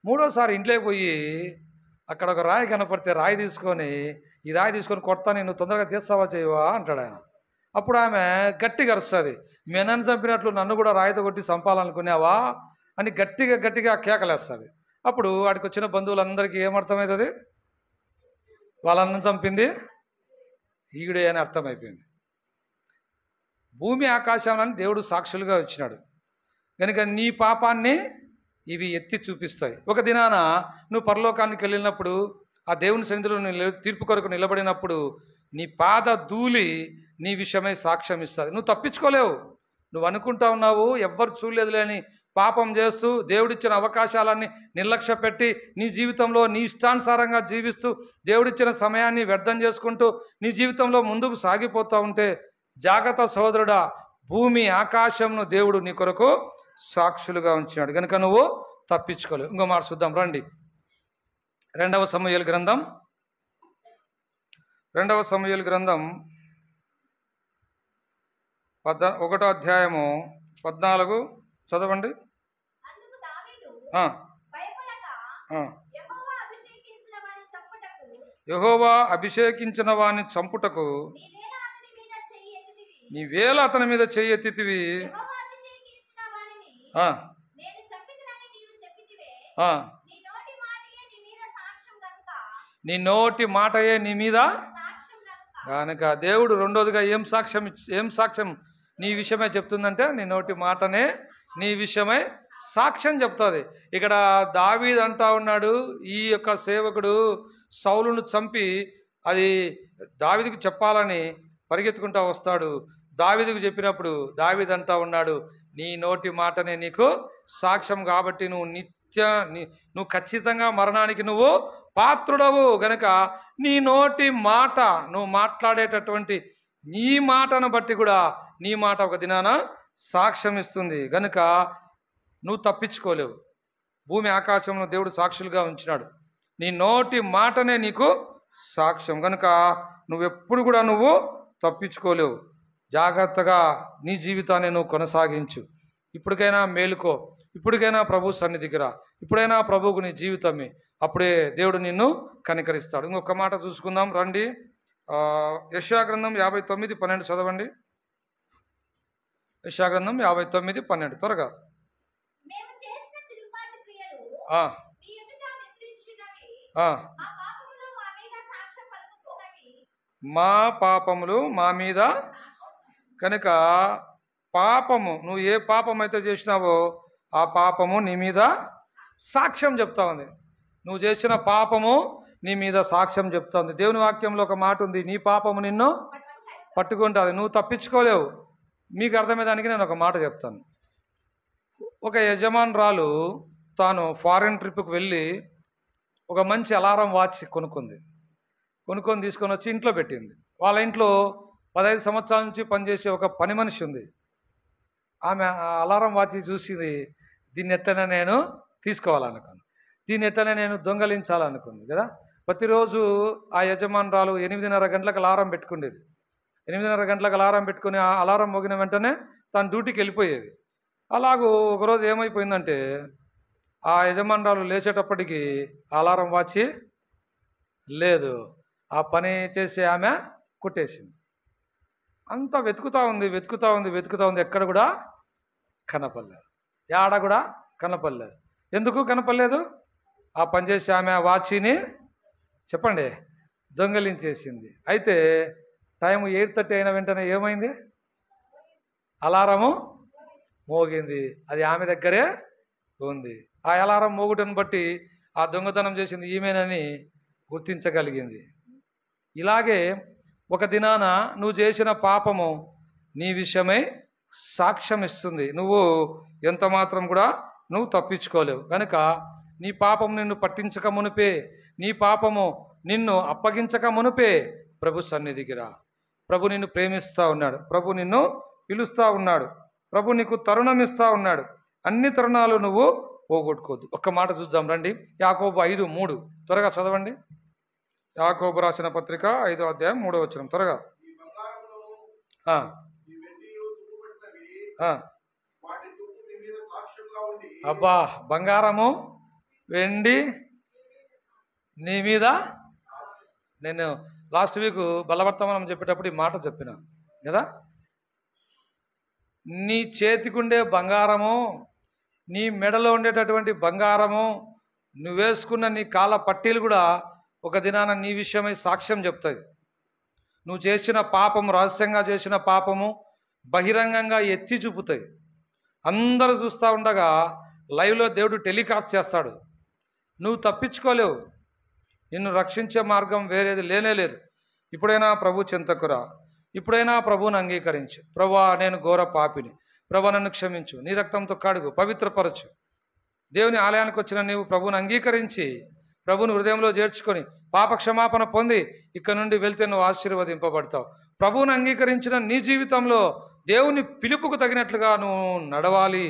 Speaker 1: మూడోసారి ఇంట్లోకి పోయి అక్కడ ఒక రాయి కనపడితే రాయి తీసుకొని, ఈ రాయి తీసుకొని కొడతా, నేను తొందరగా చేస్తావా చేయవా అంటాడు ఆయన. అప్పుడు ఆమె గట్టిగా అరుస్తుంది, మీ అన్నని చంపినట్లు నన్ను కూడా రాయితో కొట్టి చంపాలనుకున్నావా అని గట్టిగా గట్టిగా కేకలేస్తుంది. అప్పుడు వాడికి వచ్చిన బంధువులందరికీ ఏమర్థమవుతుంది? వాళ్ళ అన్నం చంపింది ఈవిడే అని అర్థమైపోయింది. భూమి ఆకాశాలను దేవుడు సాక్షులుగా వచ్చినాడు కనుక నీ పాపాన్ని ఇవి ఎత్తి చూపిస్తాయి. ఒక దినాన నువ్వు పరలోకానికి వెళ్ళినప్పుడు, ఆ దేవుని సన్నిధిలో తీర్పు కొరకు నిలబడినప్పుడు నీ పాద ధూళి నీ విషయమై సాక్ష్యం ఇస్తుంది. నువ్వు తప్పించుకోలేవు. నువ్వు అనుకుంటా ఉన్నావు ఎవ్వరు చూడలేదులే అని పాపం చేస్తూ దేవుడిచ్చిన అవకాశాలన్నీ నిర్లక్ష్య పెట్టి నీ జీవితంలో నీ ఇష్టానుసారంగా జీవిస్తూ దేవుడిచ్చిన సమయాన్ని వ్యర్థం చేసుకుంటూ నీ జీవితంలో ముందుకు సాగిపోతూ ఉంటే జాగ్రత్త సోదరుడా, భూమి ఆకాశంను దేవుడు నీ కొరకు సాక్షులుగా ఉంచినాడు కనుక నువ్వు తప్పించుకోలేవు. ఇంకో మాట చూద్దాం రండి. 2వ సమూయేలు గ్రంథం 1వ అధ్యాయము 14 చదవండి. యెహోవా అభిషేకించిన వాని చంపుటకు నీవేళ అతని మీద చెయ్యి ఎత్తితివి. నీ నోటి మాటయే నీ మీద కనుక దేవుడు రెండోదిగా ఏం సాక్ష్యం నీ విషయమే చెప్తుందంటే, నీ నోటి మాటనే నీ విషయమై సాక్ష్యం చెప్తుంది. ఇక్కడ దావీదు అంటా ఉన్నాడు, ఈ యొక్క సేవకుడు సౌలును చంపి అది దావీదుకు చెప్పాలని పరిగెత్తుకుంటా వస్తాడు. దావీదుకు చెప్పినప్పుడు దావీదు అంటా ఉన్నాడు, నీ నోటి మాటనే నీకు సాక్ష్యం, కాబట్టి నువ్వు ఖచ్చితంగా మరణానికి నువ్వు పాత్రుడవు గనక నీ నోటి మాట, నువ్వు మాట్లాడేటటువంటి నీ మాటను బట్టి కూడా నీ మాట ఒక దినాన సాక్ష్యం ఇస్తుంది గనుక నువ్వు తప్పించుకోలేవు. భూమి ఆకాశంలో దేవుడు సాక్షులుగా ఉంచినాడు. నీ నోటి మాటనే నీకు సాక్ష్యం కనుక నువ్వెప్పుడు కూడా నువ్వు తప్పించుకోలేవు. జాగ్రత్తగా నీ జీవితాన్ని నువ్వు కొనసాగించు. ఇప్పటికైనా మేలుకో, ఇప్పటికైనా ప్రభు సన్నిధికి రా, ఇప్పుడైనా ప్రభువుకు నీ జీవితమే, అప్పుడే దేవుడు నిన్ను కనికరిస్తాడు. ఇంకొక మాట చూసుకుందాం రండి. యెషయా గ్రంథం 59:12 చదవండి. యెషయా గ్రంథం 59:12 త్వరగా. మా పాపములు మా మీద కనుక పాపము, నువ్వు ఏ పాపం అయితే చేసినావో ఆ పాపము నీ మీద సాక్ష్యం చెప్తా ఉంది. నువ్వు చేసిన పాపము నీ మీద సాక్ష్యం చెప్తా ఉంది. దేవుని వాక్యంలో ఒక మాట ఉంది, నీ పాపము నిన్ను పట్టుకుంటుంది, నువ్వు తప్పించుకోలేవు. మీకు అర్థమయ్యేదానికి నేను ఒక మాట చెప్తాను. ఒక యజమానురాలు తాను ఫారిన్ ట్రిప్కి వెళ్ళి ఒక మంచి అలారం వాచ్ కొనుక్కొని తీసుకొని వచ్చి ఇంట్లో పెట్టింది. వాళ్ళ ఇంట్లో 15 సంవత్సరాల నుంచి పనిచేసే ఒక పని మనిషి ఉంది. ఆమె అలారం వాచ్ చూసింది. దీన్ని ఎట్లనే నేను తీసుకోవాలనుకుంది, దీన్ని ఎట్లనే నేను దొంగలించాలనుకుంది కదా. ప్రతిరోజు ఆ యజమానురాలు 8:30 గంటలకు అలారం పెట్టుకునేది. 8:30 గంటలకు అలారం పెట్టుకుని ఆ అలారం మోగిన వెంటనే తను డ్యూటీకి వెళ్ళిపోయేది. అలాగూ ఒకరోజు ఏమైపోయిందంటే ఆ యజమానురాలు లేచేటప్పటికి అలారం వాచి లేదు. ఆ పని చేసే ఆమె కుట్టేసింది. అంతా వెతుకుతూ ఉంది, ఎక్కడ కూడా కనపడలేదు, ఏడ కూడా కనపడలేదు. ఎందుకు కనపడలేదు? ఆ పనిచేసే ఆమె వాచిని చెప్పండి దొంగలించేసింది. అయితే టైం 8:30 అయిన వెంటనే ఏమైంది? అలారము మోగింది. అది ఆమె దగ్గరే ఉంది. ఆ అలారం మోగుటను బట్టి ఆ దొంగతనం చేసింది ఈమెనని గుర్తించగలిగింది. ఇలాగే ఒక దినాన నువ్వు చేసిన పాపము నీ విషయమై సాక్ష్యం ఇస్తుంది. నువ్వు ఎంత మాత్రం కూడా నువ్వు తప్పించుకోలేవు. కనుక నీ పాపం నిన్ను పట్టించక మునిపే, నీ పాపము నిన్ను అప్పగించక మునిపే ప్రభు సన్నిధికి రా. ప్రభు నిన్ను ప్రేమిస్తూ ఉన్నాడు, ప్రభు నిన్ను పిలుస్తూ ఉన్నాడు, ప్రభు నీకు తరుణం ఇస్తూ ఉన్నాడు. అన్ని తరుణాలు నువ్వు పోగొట్టుకోవద్దు. ఒక్క మాట చూద్దాం రండి. యాకోబు 5:3 త్వరగా చదవండి. యాకోబు రాసిన పత్రిక 5వ అధ్యాయం 3వ వచనం త్వరగా. అబ్బా, బంగారము వెండి నీ మీద. నేను లాస్ట్ వీక్ బలవర్తమానం చెప్పేటప్పుడు ఈ మాట చెప్పిన కదా. నీ చేతికుండే బంగారము, నీ మెడలో ఉండేటటువంటి బంగారము, నువ్వు వేసుకున్న నీ కాళ్ళ పట్టీలు కూడా ఒక దినాన నీ విషయమై సాక్ష్యం చెప్తాయి. నువ్వు చేసిన పాపము, రహస్యంగా చేసిన పాపము బహిరంగంగా ఎత్తి చూపుతాయి. అందరూ చూస్తూ ఉండగా లైవ్లో దేవుడు టెలికాస్ట్ చేస్తాడు. నువ్వు తప్పించుకోలేవు. నిన్ను రక్షించే మార్గం వేరేది లేనేలేదు. ఇప్పుడైనా ప్రభు చెంతకురా, ఇప్పుడైనా ప్రభువుని అంగీకరించు. ప్రభువా, నేను ఘోర పాపిని, ప్రభు నన్ను క్షమించు, నీ రక్తంతో కడుగు, పవిత్రపరచు. దేవుని ఆలయానికి వచ్చిన నీవు ప్రభువుని అంగీకరించి ప్రభుని హృదయంలో చేర్చుకొని పాప క్షమాపణ పొంది ఇక్కడ నుండి వెళ్తే నువ్వు ఆశీర్వదింపబడతావు. ప్రభువుని అంగీకరించిన నీ జీవితంలో దేవుని పిలుపుకు తగినట్లుగా నువ్వు నడవాలి.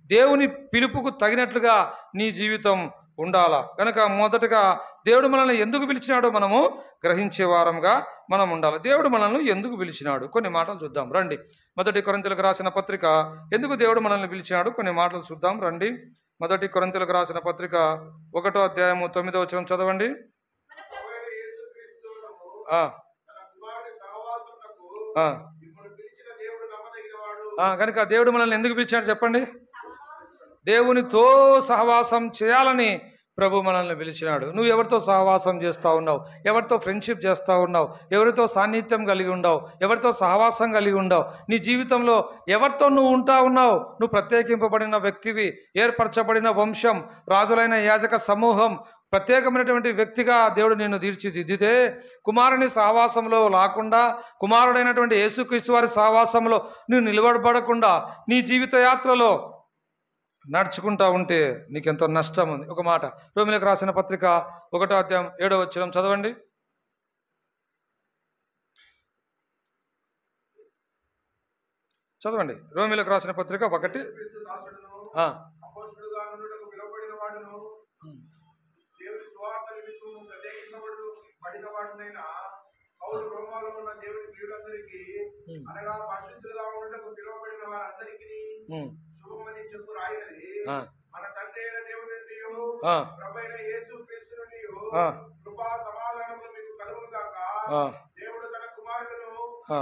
Speaker 1: దేవుని పిలుపుకు తగినట్లుగా నీ జీవితం ఉండాలా. కనుక మొదటగా దేవుడు మనల్ని ఎందుకు పిలిచినాడో మనము గ్రహించే వారంగా మనం ఉండాలి. దేవుడు మనల్ని ఎందుకు పిలిచినాడు కొన్ని మాటలు చూద్దాం రండి. 1 కొరింథీయులకు రాసిన పత్రిక ఎందుకు దేవుడు మనల్ని పిలిచినాడు కొన్ని మాటలు చూద్దాం రండి. 1 కొరింథీయులకు రాసిన పత్రిక 1వ అధ్యాయము 9వ వచనం చదవండి. కనుక దేవుడు మనల్ని ఎందుకు పిలిచాడు చెప్పండి? దేవునితో సహవాసం చేయాలని ప్రభు మనల్ని పిలిచినాడు. నువ్వు ఎవరితో సహవాసం చేస్తూ ఉన్నావు? ఎవరితో ఫ్రెండ్షిప్ చేస్తూ ఉన్నావు? ఎవరితో సాన్నిధ్యం కలిగి ఉన్నావు? ఎవరితో సహవాసం కలిగి ఉన్నావు? నీ జీవితంలో ఎవరితో నువ్వు ఉంటా ఉన్నావు? నువ్వు ప్రత్యేకింపబడిన వ్యక్తివి, ఏర్పరచబడిన వంశం, రాజులైన యాజక సమూహం, ప్రత్యేకమైనటువంటి వ్యక్తిగా దేవుడు నిన్ను తీర్చిదిద్దితే కుమారుని సహవాసంలో లేకుండా, కుమారుడైనటువంటి యేసుక్రీస్తు వారి సహవాసంలో నువ్వు నిలబడబడకుండా నీ జీవిత యాత్రలో నడుచుకుంటా ఉంటే నీకెంతో నష్టం ఉంది. ఒక మాట రోమీయులకు రాసిన పత్రిక 1వ అధ్యాయం 7వ వచనం చదవండి. చదవండి. రోమీయులకు రాసిన పత్రిక 1.
Speaker 2: మన తండ్రి అయిన దేవుని ప్రభువైన యేసుక్రీస్తు కృపా సమాధానములు మీకు కలుగును గాక. దేవుడు తన కుమారుడును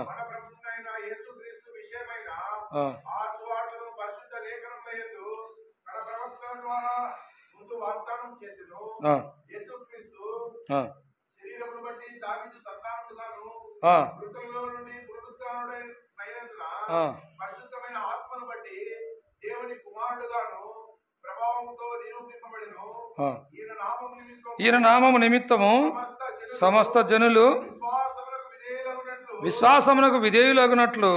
Speaker 2: మన ప్రభువైన యేసుక్రీస్తు విషయమైన ఆ సువార్తను పరిశుద్ధ లేఖనముల యందు తన ప్రవక్తల ద్వారా ముందు వాగ్దానం చేసెను. యేసుక్రీస్తు శరీరమును బట్టి దావీదు సంతానముగాను మృతులలో నుండి పునరుత్థానుడైనందున పరిశుద్ధమైన ఆత్మను బట్టి దేవుని కుమారుడుగాను ప్రభావంతో నిరూపింపబడెను.
Speaker 1: ఈయన నామము నిమిత్తము సమస్త జనులు విశ్వాసమునకు విధేయులగునట్లు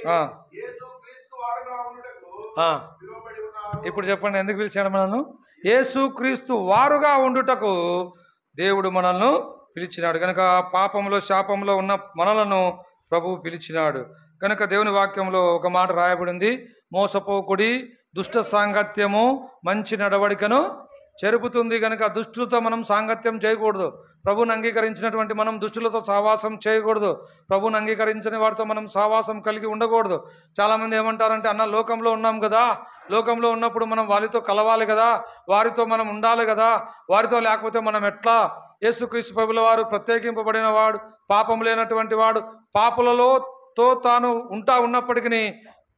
Speaker 2: యేసుక్రీస్తు వారుగా ఉండుటకు పిలువబడి ఉన్నారు.
Speaker 1: ఇప్పుడు చెప్పండి, ఎందుకు పిలిచాడు మనల్ని? యేసుక్రీస్తు వారుగా ఉండుటకు దేవుడు మనల్ని పిలిచినాడు కనుక, పాపంలో శాపంలో ఉన్న మనలను ప్రభువు పిలిచినాడు కనుక. దేవుని వాక్యంలో ఒక మాట రాయబడింది, మోసపోకుడి, దుష్ట సాంగత్యము మంచి నడవడికను చెరుపుతుంది. కనుక దుష్టులతో మనం సాంగత్యం చేయకూడదు. ప్రభుని అంగీకరించినటువంటి మనం దుష్టులతో సహవాసం చేయకూడదు. ప్రభుని అంగీకరించని వారితో మనం సహవాసం కలిగి ఉండకూడదు. చాలామంది ఏమంటారంటే, అన్న లోకంలో ఉన్నాం కదా, లోకంలో ఉన్నప్పుడు మనం వారితో కలవాలి కదా, వారితో మనం ఉండాలి కదా, వారితో లేకపోతే మనం ఎట్లా? యేసుక్రీస్తు ప్రభుల వారు ప్రత్యేకింపబడిన వాడు, పాపం లేనటువంటి వాడు, పాపులతో తాను ఉన్నప్పటికీ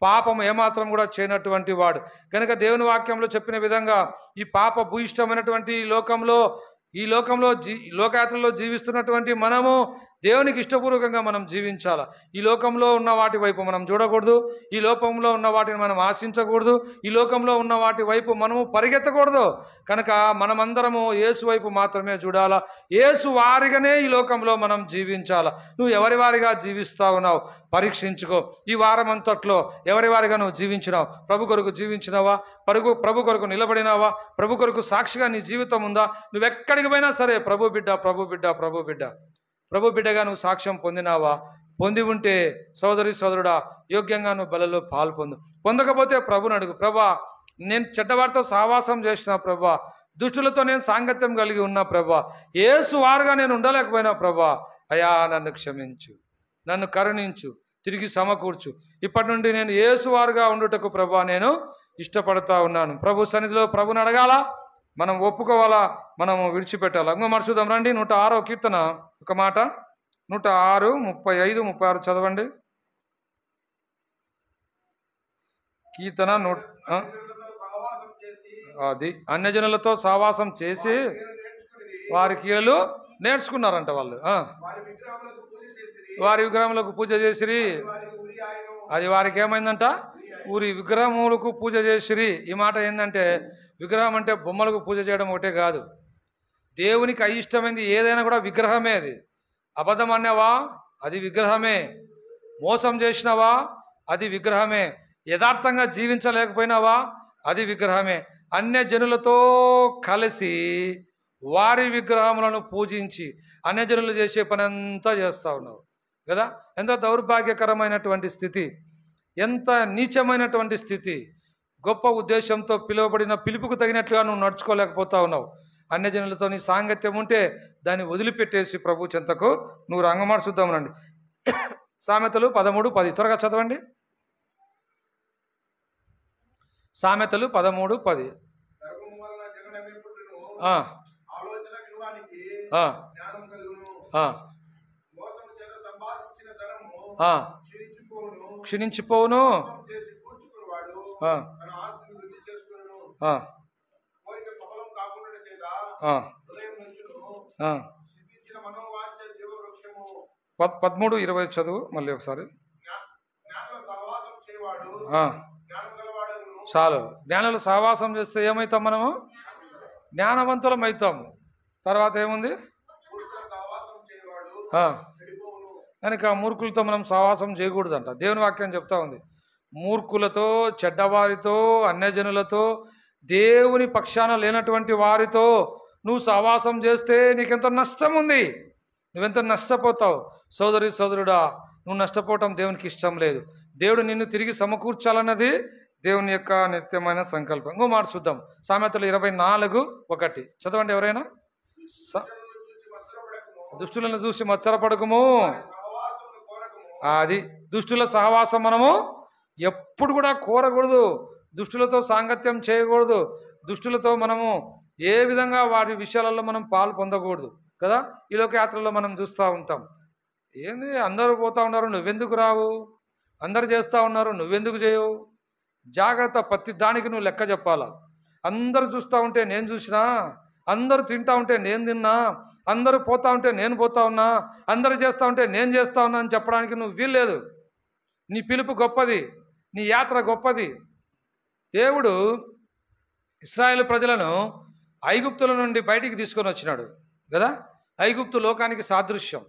Speaker 1: పాపం ఏమాత్రం కూడా చేయనటువంటి వాడు కనుక దేవుని వాక్యంలో చెప్పిన విధంగా ఈ పాప భూయిష్టమైనటువంటి ఈ లోకంలో లోకయాత్రలో జీవిస్తున్నటువంటి మనము దేవునికి ఇష్టపూర్వకంగా మనం జీవించాలి. ఈ లోకంలో ఉన్న వాటి వైపు మనం చూడకూడదు, ఈ లోకంలో ఉన్న వాటిని మనం ఆశించకూడదు, ఈ లోకంలో ఉన్న వాటి వైపు మనము పరిగెత్తకూడదు. కనుక మనమందరము యేసు వైపు మాత్రమే చూడాలా, యేసు వారిగానే ఈ లోకంలో మనం జీవించాలా. నువ్వు ఎవరి వారిగా జీవిస్తా ఉన్నావు పరీక్షించుకో. ఈ వారం అంతట్లో ఎవరి వారిగా నువ్వు జీవించినావు? ప్రభు కొరకు జీవించినావా? ప్రభు కొరకు నిలబడినావా? ప్రభు కొరకు సాక్షిగా నీ జీవితం ఉందా? నువ్వెక్కడికి పోయినా సరే ప్రభు బిడ్డ, ప్రభు బిడ్డ, ప్రభు బిడ్డ, ప్రభు బిడ్డగా నువ్వు సాక్ష్యం పొందినావా? పొంది ఉంటే సోదరి సోదరుడా, యోగ్యంగా నువ్వు బలలో పొందకపోతే ప్రభుని అడుగు, ప్రభా నేను చెడ్డవారితో సహవాసం చేసిన ప్రభా, దుష్టులతో నేను సాంగత్యం కలిగి ఉన్నా ప్రభా, యేసు వారుగా నేను ఉండలేకపోయినా ప్రభా, అయా నన్ను క్షమించు, నన్ను కరుణించు, తిరిగి సమకూర్చు. ఇప్పటి నుండి నేను యేసు వారుగా ఉండుటకు ప్రభా నేను ఇష్టపడతా ఉన్నాను. ప్రభు సన్నిధిలో ప్రభుని అడగాల, మనం ఒప్పుకోవాలా, మనము విడిచిపెట్టాలా. ఇంకో మాట చూద్దాం రండి. 106వ కీర్తన ఒక మాట, 106, 35, 36 చదవండి. కీర్తన అది అన్యజనులతో సహవాసం చేసి వారి కీలు నేర్చుకున్నారంట వాళ్ళు. వారి విగ్రహములకు పూజ చేసిరి, అది వారికి ఏమైందంట? ఊరి విగ్రహములకు పూజ చేసిరి. ఈ మాట ఏంటంటే, విగ్రహం అంటే బొమ్మలకు పూజ చేయడం ఒకటే కాదు, దేవునికి అయిష్టమైంది ఏదైనా కూడా విగ్రహమే. అది అబద్ధం అన్నావా, అది విగ్రహమే. మోసం చేసినావా, అది విగ్రహమే. యథార్థంగా జీవించలేకపోయినావా, అది విగ్రహమే. అన్యజనులతో కలిసి వారి విగ్రహములను పూజించి అన్యజనులు చేసే పని అంతా చేస్తూ ఉన్నావు కదా. ఎంత దౌర్భాగ్యకరమైనటువంటి స్థితి, ఎంత నీచమైనటువంటి స్థితి. గొప్ప ఉద్దేశంతో పిలువబడిన పిలుపుకు తగినట్లుగా నువ్వు నడుచుకోలేకపోతా ఉన్నావు. అన్యజనులతో నీ సాంగత్యం ఉంటే దాన్ని వదిలిపెట్టేసి ప్రభు చెంతకు నువ్వు రంగమాట చూద్దామనండి. సామెతలు 13:10 త్వరగా చదవండి. సామెతలు 13:10. క్షీణించిపోవును. పదమూడు 20 చదువు మళ్ళీ ఒకసారి. చాలు. జ్ఞానుల సహవాసం చేస్తే ఏమవుతాం మనము? జ్ఞానవంతులం అవుతాము. తర్వాత ఏముంది? కనుక మూర్ఖులతో మనం సహవాసం చేయకూడదంట. దేవుని వాక్యం చెప్తా ఉంది, మూర్ఖులతో, చెడ్డవారితో, అన్యజనులతో, దేవుని పక్షాన లేనటువంటి వారితో నువ్వు సహవాసం చేస్తే నీకెంతో నష్టం ఉంది, నువ్వెంతో నష్టపోతావు. సోదరి సోదరుడా, నువ్వు నష్టపోవటం దేవునికి ఇష్టం లేదు. దేవుడు నిన్ను తిరిగి సమకూర్చాలన్నది దేవుని యొక్క నిత్యమైన సంకల్పం. ఇంకో మాట చూద్దాం. సామెతలు 24:1 చదవండి ఎవరైనా. దుష్టులను చూసి మత్సరపడకము. అది దుష్టుల సహవాసం మనము ఎప్పుడు కూడా కోరకూడదు, దుష్టులతో సాంగత్యం చేయకూడదు, దుష్టులతో మనము ఏ విధంగా వారి విషయాలలో మనం పాలు పొందకూడదు కదా. ఈ లోకయాత్రలో మనం చూస్తూ ఉంటాం, ఏంది అందరూ పోతా ఉన్నారు నువ్వెందుకు రావు, అందరు చేస్తూ ఉన్నారు నువ్వెందుకు చేయవు. జాగ్రత్త, ప్రతి దానికి నువ్వు లెక్క చెప్పాలా. అందరూ చూస్తూ ఉంటే నేను చూసినా, అందరూ తింటా ఉంటే నేను తిన్నా, అందరూ పోతా ఉంటే నేను పోతా ఉన్నా, అందరూ చేస్తూ ఉంటే నేను చేస్తా ఉన్నా అని చెప్పడానికి నువ్వు వీల్లేదు. నీ పిలుపు గొప్పది, నీ యాత్ర గొప్పది. దేవుడు ఇశ్రాయేలు ప్రజలను ఐగుప్తుల నుండి బయటికి తీసుకొని వచ్చినాడు కదా. ఐగుప్తు లోకానికి సాదృశ్యం.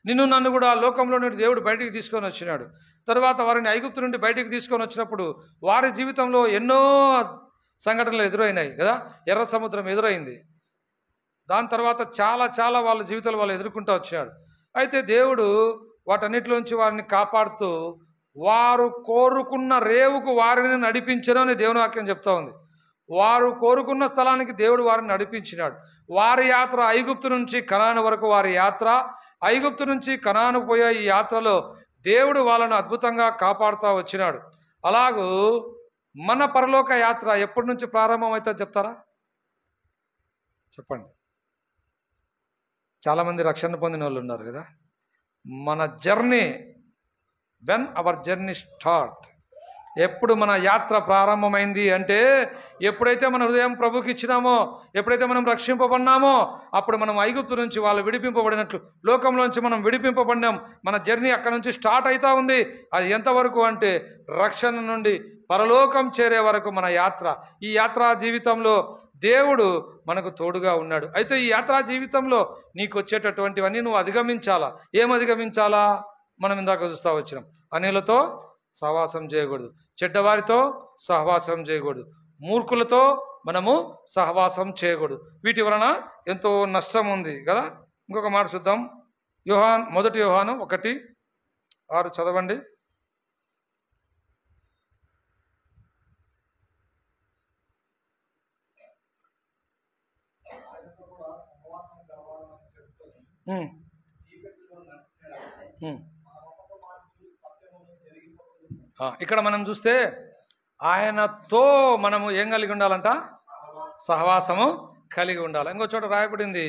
Speaker 1: నిన్ను నన్ను కూడా లోకంలో నుండి దేవుడు బయటికి తీసుకొని వచ్చినాడు. తర్వాత వారిని ఐగుప్తు నుండి బయటికి తీసుకొని వచ్చినప్పుడు వారి జీవితంలో ఎన్నో సంఘటనలు ఎదురైనాయి కదా. ఎర్ర సముద్రం ఎదురైంది. దాని తర్వాత చాలా చాలా వాళ్ళ జీవితాలు వాళ్ళు ఎదుర్కొంటూ వచ్చాడు. అయితే దేవుడు వాటన్నిటిలోంచి వారిని కాపాడుతూ వారు కోరుకున్న రేవుకు వారిని నడిపించను అని దేవుని వాక్యం చెప్తా ఉంది. వారు కోరుకున్న స్థలానికి దేవుడు వారిని నడిపించినాడు. వారి యాత్ర ఐగుప్తు నుంచి కనాను వరకు వారి యాత్ర. ఐగుప్తు నుంచి కనాను పోయే ఈ యాత్రలో దేవుడు వాళ్ళను అద్భుతంగా కాపాడుతూ వచ్చినాడు. అలాగూ మన పరలోక యాత్ర ఎప్పటి నుంచి ప్రారంభమవుతుందో చెప్తారా? చెప్పండి. చాలామంది రక్షణ పొందిన వాళ్ళు ఉన్నారు కదా. మన journey, when our journey start, ఎప్పుడు మన యాత్ర ప్రారంభమైంది అంటే ఎప్పుడైతే మన హృదయం ప్రభుకి ఇచ్చినామో, ఎప్పుడైతే మనం రక్షింపబడినామో అప్పుడు మనం ఐగుప్తు నుంచి వాళ్ళు విడిపింపబడినట్లు లోకంలోంచి మనం విడిపింపబడినాం. మన జర్నీ అక్కడ నుంచి స్టార్ట్ అవుతా ఉంది. అది ఎంతవరకు అంటే రక్షణ నుండి పరలోకం చేరే వరకు మన యాత్ర. ఈ యాత్రా జీవితంలో దేవుడు మనకు తోడుగా ఉన్నాడు. అయితే ఈ యాత్రా జీవితంలో నీకు వచ్చేటటువంటివన్నీ నువ్వు అధిగమించాలా. ఏం అధిగమించాలా? మనం ఇందాక చూస్తా వచ్చినాం. అనేలతో సహవాసం చేయకూడదు, చెడ్డవారితో సహవాసం చేయకూడదు, మూర్ఖులతో మనము సహవాసం చేయకూడదు. వీటి వలన ఎంతో నష్టం ఉంది కదా. ఇంకొక మాట చూద్దాం. మొదటి యోహాను 1:6 చదవండి. ఇక్కడ మనం చూస్తే ఆయనతో మనము ఏం కలిగి ఉండాలంట? సహవాసము కలిగి ఉండాలి. ఇంకో చోట రాయబడింది,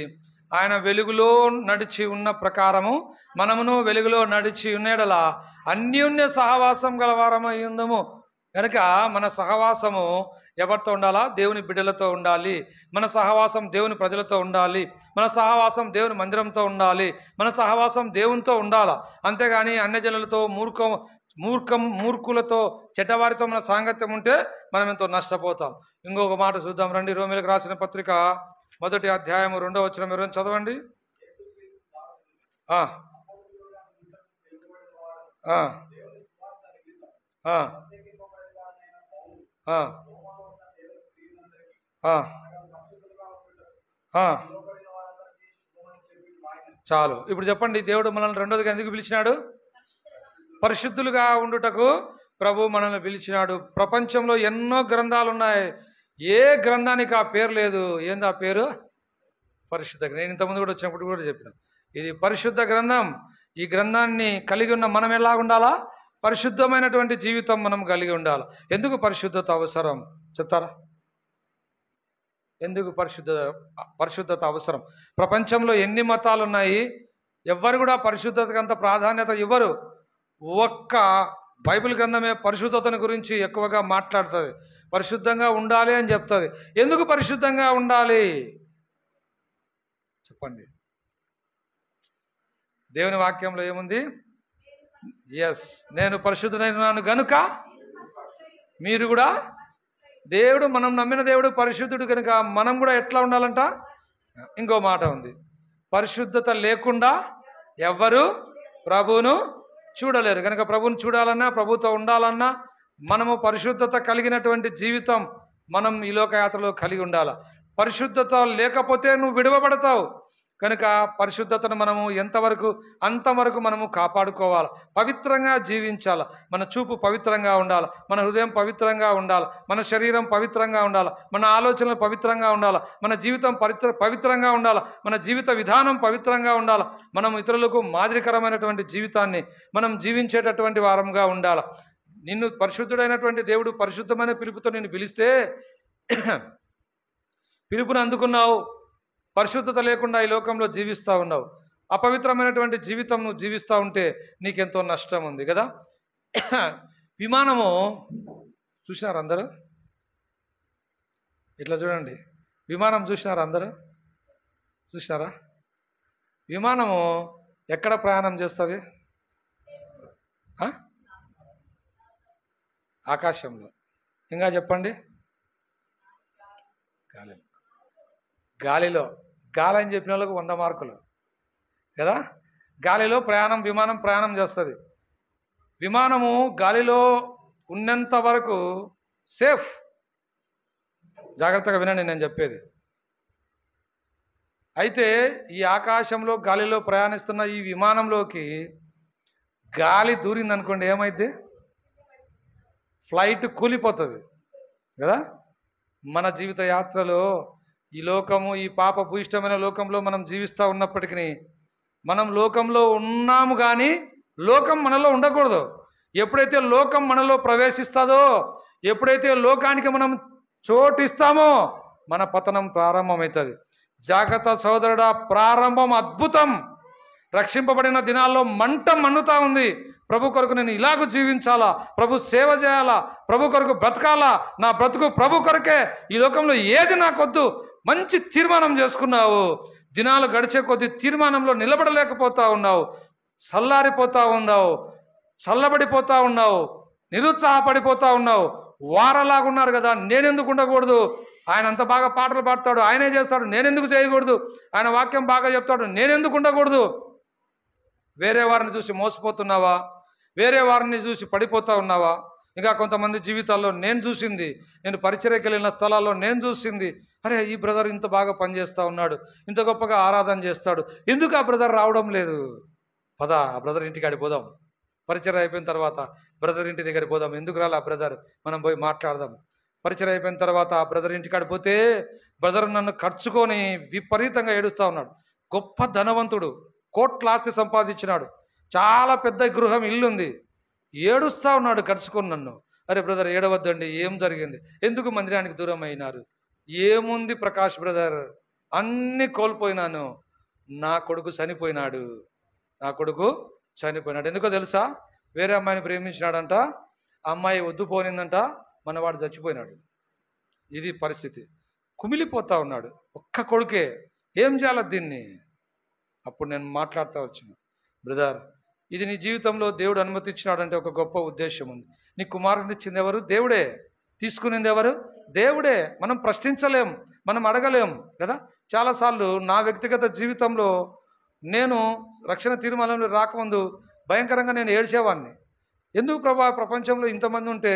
Speaker 1: ఆయన వెలుగులో నడిచి ఉన్న ప్రకారము మనమును వెలుగులో నడిచి ఉన్నడలా అన్యోన్య సహవాసం గలవారమై ఉందము. కనుక మన సహవాసము ఎవరితో ఉండాలా? దేవుని బిడ్డలతో ఉండాలి. మన సహవాసం దేవుని ప్రజలతో ఉండాలి. మన సహవాసం దేవుని మందిరంతో ఉండాలి. మన సహవాసం దేవునితో ఉండాలా. అంతేగాని అన్యజనులతో మూర్ఖులతో చెడ్డవారితో మన సాంగత్యం ఉంటే మనం ఎంతో నష్టపోతాం. ఇంకొక మాట చూద్దాం రండి. రోమీయులకు రాసిన పత్రిక 1వ అధ్యాయము 2వ వచనం ఎవరైనా చదవండి. చాలు. ఇప్పుడు చెప్పండి, దేవుడు మనల్ని రెండోదిగా ఎందుకు పిలిచినాడు? పరిశుద్ధులుగా ఉండుటకు ప్రభు మనల్ని పిలిచినాడు. ప్రపంచంలో ఎన్నో గ్రంథాలు ఉన్నాయి. ఏ గ్రంథానికి ఆ పేరు లేదు. ఏంది ఆ పేరు? పరిశుద్ధ. నేను ఇంతకుముందు కూడా వచ్చినప్పుడు కూడా చెప్పిన, ఇది పరిశుద్ధ గ్రంథం. ఈ గ్రంథాన్ని కలిగి ఉన్న మనం ఎలా ఉండాలా? పరిశుద్ధమైనటువంటి జీవితం మనం కలిగి ఉండాలి. ఎందుకు పరిశుద్ధత అవసరం చెప్తారా? ఎందుకు పరిశుద్ధత అవసరం? ప్రపంచంలో ఎన్ని మతాలు ఉన్నాయి, ఎవ్వరు కూడా పరిశుద్ధతకు అంత ప్రాధాన్యత ఇవ్వరు. ఒక్క బైబిల్ గ్రంథమే పరిశుద్ధతను గురించి ఎక్కువగా మాట్లాడుతుంది. పరిశుద్ధంగా ఉండాలి అని చెప్తుంది. ఎందుకు పరిశుద్ధంగా ఉండాలి చెప్పండి? దేవుని వాక్యంలో ఏముంది? ఎస్, నేను పరిశుద్ధుడైనాను గనుక మీరు కూడా. దేవుడు, మనం నమ్మిన దేవుడు పరిశుద్ధుడు కనుక మనం కూడా ఎట్లా ఉండాలంట? ఇంకో మాట ఉంది, పరిశుద్ధత లేకుండా ఎవ్వరు ప్రభువును చూడలేరు. కనుక ప్రభువును చూడాలన్నా, ప్రభుతో ఉండాలన్నా మనము పరిశుద్ధత కలిగినటువంటి జీవితం మనం ఈ లోకయాత్రలో కలిగి ఉండాలి. పరిశుద్ధత లేకపోతే నువ్వు విడవబడతావు. కనుక పరిశుద్ధతను మనము ఎంతవరకు అంతవరకు మనము కాపాడుకోవాలి. పవిత్రంగా జీవించాలి. మన చూపు పవిత్రంగా ఉండాలి, మన హృదయం పవిత్రంగా ఉండాలి, మన శరీరం పవిత్రంగా ఉండాలి, మన ఆలోచనలు పవిత్రంగా ఉండాలి, మన జీవితం పవిత్రంగా ఉండాలి, మన జీవిత విధానం పవిత్రంగా ఉండాలి. మనం ఇతరులకు మాదిరికరమైనటువంటి జీవితాన్ని మనం జీవించేటటువంటి వారంగా ఉండాలి. నిన్ను పరిశుద్ధుడైనటువంటి దేవుడు పరిశుద్ధమైన పిలుపుతో నిన్ను పిలిస్తే పిలుపుని అందుకున్నావు. పరిశుద్ధత లేకుండా ఈ లోకంలో జీవిస్తూ ఉన్నావు. అపవిత్రమైనటువంటి జీవితం నువ్వు జీవిస్తూ ఉంటే నీకెంతో నష్టం ఉంది కదా. విమానము చూసినారు అందరూ? ఇట్లా చూడండి, విమానం చూసినారా అందరూ? చూసినారా? విమానము ఎక్కడ ప్రయాణం చేస్తుంది? ఆకాశంలో. ఇంకా చెప్పండి. గాలిలో. గాలి అని చెప్పిన వాళ్ళకు 100 మార్కులు కదా. గాలిలో విమానం ప్రయాణం చేస్తుంది. విమానము గాలిలో ఉన్నంత వరకు సేఫ్. జాగ్రత్తగా వినండి నేను చెప్పేది. అయితే ఈ ఆకాశంలో గాలిలో ప్రయాణిస్తున్న ఈ విమానంలోకి గాలి దూరిందనుకోండి, ఏమైంది? ఫ్లైట్ కూలిపోతుంది కదా. మన జీవిత యాత్రలో ఈ లోకము, ఈ పాప భూయిష్టమైన లోకంలో మనం జీవిస్తూ ఉన్నప్పటికీ మనం లోకంలో ఉన్నాము, కానీ లోకం మనలో ఉండకూడదు. ఎప్పుడైతే లోకం మనలో ప్రవేశిస్తుందో, ఎప్పుడైతే లోకానికి మనం చోటిస్తామో మన పతనం ప్రారంభమవుతుంది. జాగ్రత్త సోదరుడా, ప్రారంభం అద్భుతం. రక్షింపబడిన దినాల్లో మంట మన్నుతా ఉంది. ప్రభు కొరకు నేను ఇలాగ జీవించాలా, ప్రభు సేవ చేయాలా, ప్రభు కొరకు బ్రతకాలా, నా బ్రతుకు ప్రభు కొరకే, ఈ లోకంలో ఏది నాకొద్దు. మంచి తీర్మానం చేసుకున్నావు. దినాలు గడిచే కొద్ది తీర్మానంలో నిలబడలేకపోతా ఉన్నావు, చల్లారిపోతా ఉన్నావు, చల్లబడిపోతా ఉన్నావు, నిరుత్సాహపడిపోతా ఉన్నావు. వారలాగున్నారు కదా, నేనెందుకు ఉండకూడదు? ఆయన అంత బాగా పాటలు పాడతాడు, ఆయనే చేస్తాడు, నేనెందుకు చేయకూడదు? ఆయన వాక్యం బాగా చెప్తాడు, నేనెందుకు ఉండకూడదు? వేరే వారిని చూసి మోసపోతున్నావా? వేరే వారిని చూసి పడిపోతా ఉన్నావా? ఇంకా కొంతమంది జీవితాల్లో నేను పరిచర్యకి వెళ్ళిన స్థలాల్లో నేను చూసింది, అరే ఈ బ్రదర్ ఇంత బాగా పనిచేస్తూ ఉన్నాడు, ఇంత గొప్పగా ఆరాధన చేస్తాడు, ఎందుకు ఆ బ్రదర్ రావడం లేదు? పద ఆ బ్రదర్ ఇంటికి ఆడిపోదాం. పరిచర్య అయిపోయిన తర్వాత బ్రదర్ ఇంటి దగ్గర పోదాం. ఎందుకు రాలి ఆ బ్రదర్, మనం పోయి మాట్లాడదాం. పరిచర్య అయిపోయిన తర్వాత ఆ బ్రదర్ ఇంటికి ఆడిపోతే బ్రదర్ నన్ను ఖర్చుకొని విపరీతంగా ఏడుస్తూ ఉన్నాడు. గొప్ప ధనవంతుడు, కోట్ల ఆస్తి సంపాదించినాడు, చాలా పెద్ద గృహం, ఇల్లుంది. ఏడుస్తూ ఉన్నాడు ఖర్చుకొని నన్ను. అరే బ్రదర్ ఏడవద్దండి, ఏం జరిగింది? ఎందుకు మందిరానికి దూరం అయినారు? ఏముంది ప్రకాష్ బ్రదర్, అన్నీ కోల్పోయినాను. నా కొడుకు చనిపోయినాడు. ఎందుకో తెలుసా? వేరే అమ్మాయిని ప్రేమించినాడంట, ఆ అమ్మాయి వద్దుపోనిందంట, మనవాడు చచ్చిపోయినాడు. ఇది పరిస్థితి. కుమిలిపోతా ఉన్నాడు, ఒక్క కొడుకే. ఏం చేయాలి దీన్ని? అప్పుడు నేను మాట్లాడుతూ వచ్చిన, బ్రదర్ ఇది నీ జీవితంలో దేవుడు అనుమతించినాడంటే ఒక గొప్ప ఉద్దేశం ఉంది. నీ కుమారుని ఇచ్చింది ఎవరు? దేవుడే. తీసుకునింది ఎవరు? దేవుడే. మనం ప్రశ్నించలేం, మనం అడగలేం కదా. చాలాసార్లు నా వ్యక్తిగత జీవితంలో నేను రక్షణ తీర్మానంలో రాకముందు భయంకరంగా నేను ఏడ్చేవాడిని. ఎందుకు ప్రభా, ప్రపంచంలో ఇంతమంది ఉంటే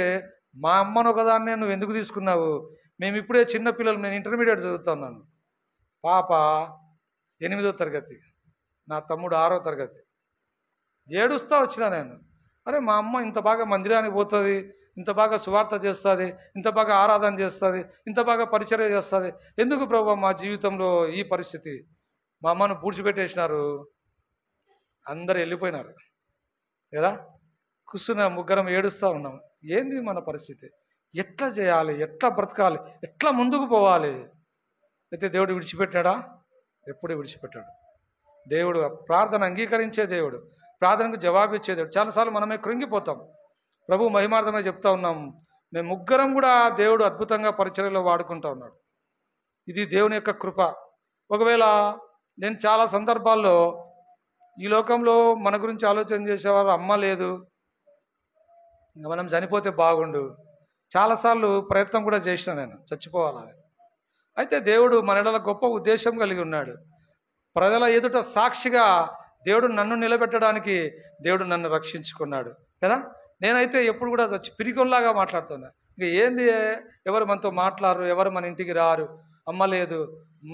Speaker 1: మా అమ్మను ఒకదాన్ని నువ్వు ఎందుకు తీసుకున్నావు? మేము ఇప్పుడే చిన్నపిల్లలు, నేను ఇంటర్మీడియట్ చదువుతున్నాను, పాప 8వ తరగతి, నా తమ్ముడు 6వ తరగతి. ఏడుస్తూ వచ్చినా నేను, అరే మా అమ్మ ఇంత బాగా మందిరానికి పోతుంది, ఇంత బాగా సువార్త చేస్తుంది, ఇంత బాగా ఆరాధన చేస్తుంది, ఇంత బాగా పరిచర్య చేస్తుంది, ఎందుకు ప్రభు మా జీవితంలో ఈ పరిస్థితి? మా అమ్మను పూడ్చిపెట్టేసినారు, అందరు వెళ్ళిపోయినారు కదా. కూర్చున్న ముగ్గురం ఏడుస్తూ ఉన్నాం. ఏంది మన పరిస్థితి? ఎట్లా చేయాలి, ఎట్లా బ్రతకాలి, ఎట్లా ముందుకు పోవాలి? అయితే దేవుడు విడిచిపెట్టాడా? ఎప్పుడు విడిచిపెట్టాడు. దేవుడు ప్రార్థన అంగీకరించే దేవుడు, ప్రార్థనకు జవాబిచ్చే దేవుడు. చాలాసార్లు మనమే కృంగిపోతాం. ప్రభు మహిమార్థమే చెప్తా ఉన్నాం, మేము ముగ్గురం కూడా దేవుడు అద్భుతంగా పరిచర్యలో వాడుకుంటూ ఉన్నాడు. ఇది దేవుని యొక్క కృప. ఒకవేళ నేను చాలా సందర్భాల్లో ఈ లోకంలో మన గురించి ఆలోచన చేసేవారు అమ్మ లేదు, ఇంకా మనం చనిపోతే బాగుండు, చాలాసార్లు ప్రయత్నం కూడా చేసిన నేను చచ్చిపోవాలని. అయితే దేవుడు మన ఎడల గొప్ప ఉద్దేశం కలిగి ఉన్నాడు. ప్రజల ఎదుట సాక్షిగా దేవుడు నన్ను నిలబెట్టడానికి దేవుడు నన్ను రక్షించుకున్నాడు కదా. నేనైతే ఎప్పుడు కూడా పిరికొల్లాగా మాట్లాడుతున్నా. ఇక ఏంది, ఎవరు మనతో మాట్లాడరు, ఎవరు మన ఇంటికి రారు, అమ్మ లేదు,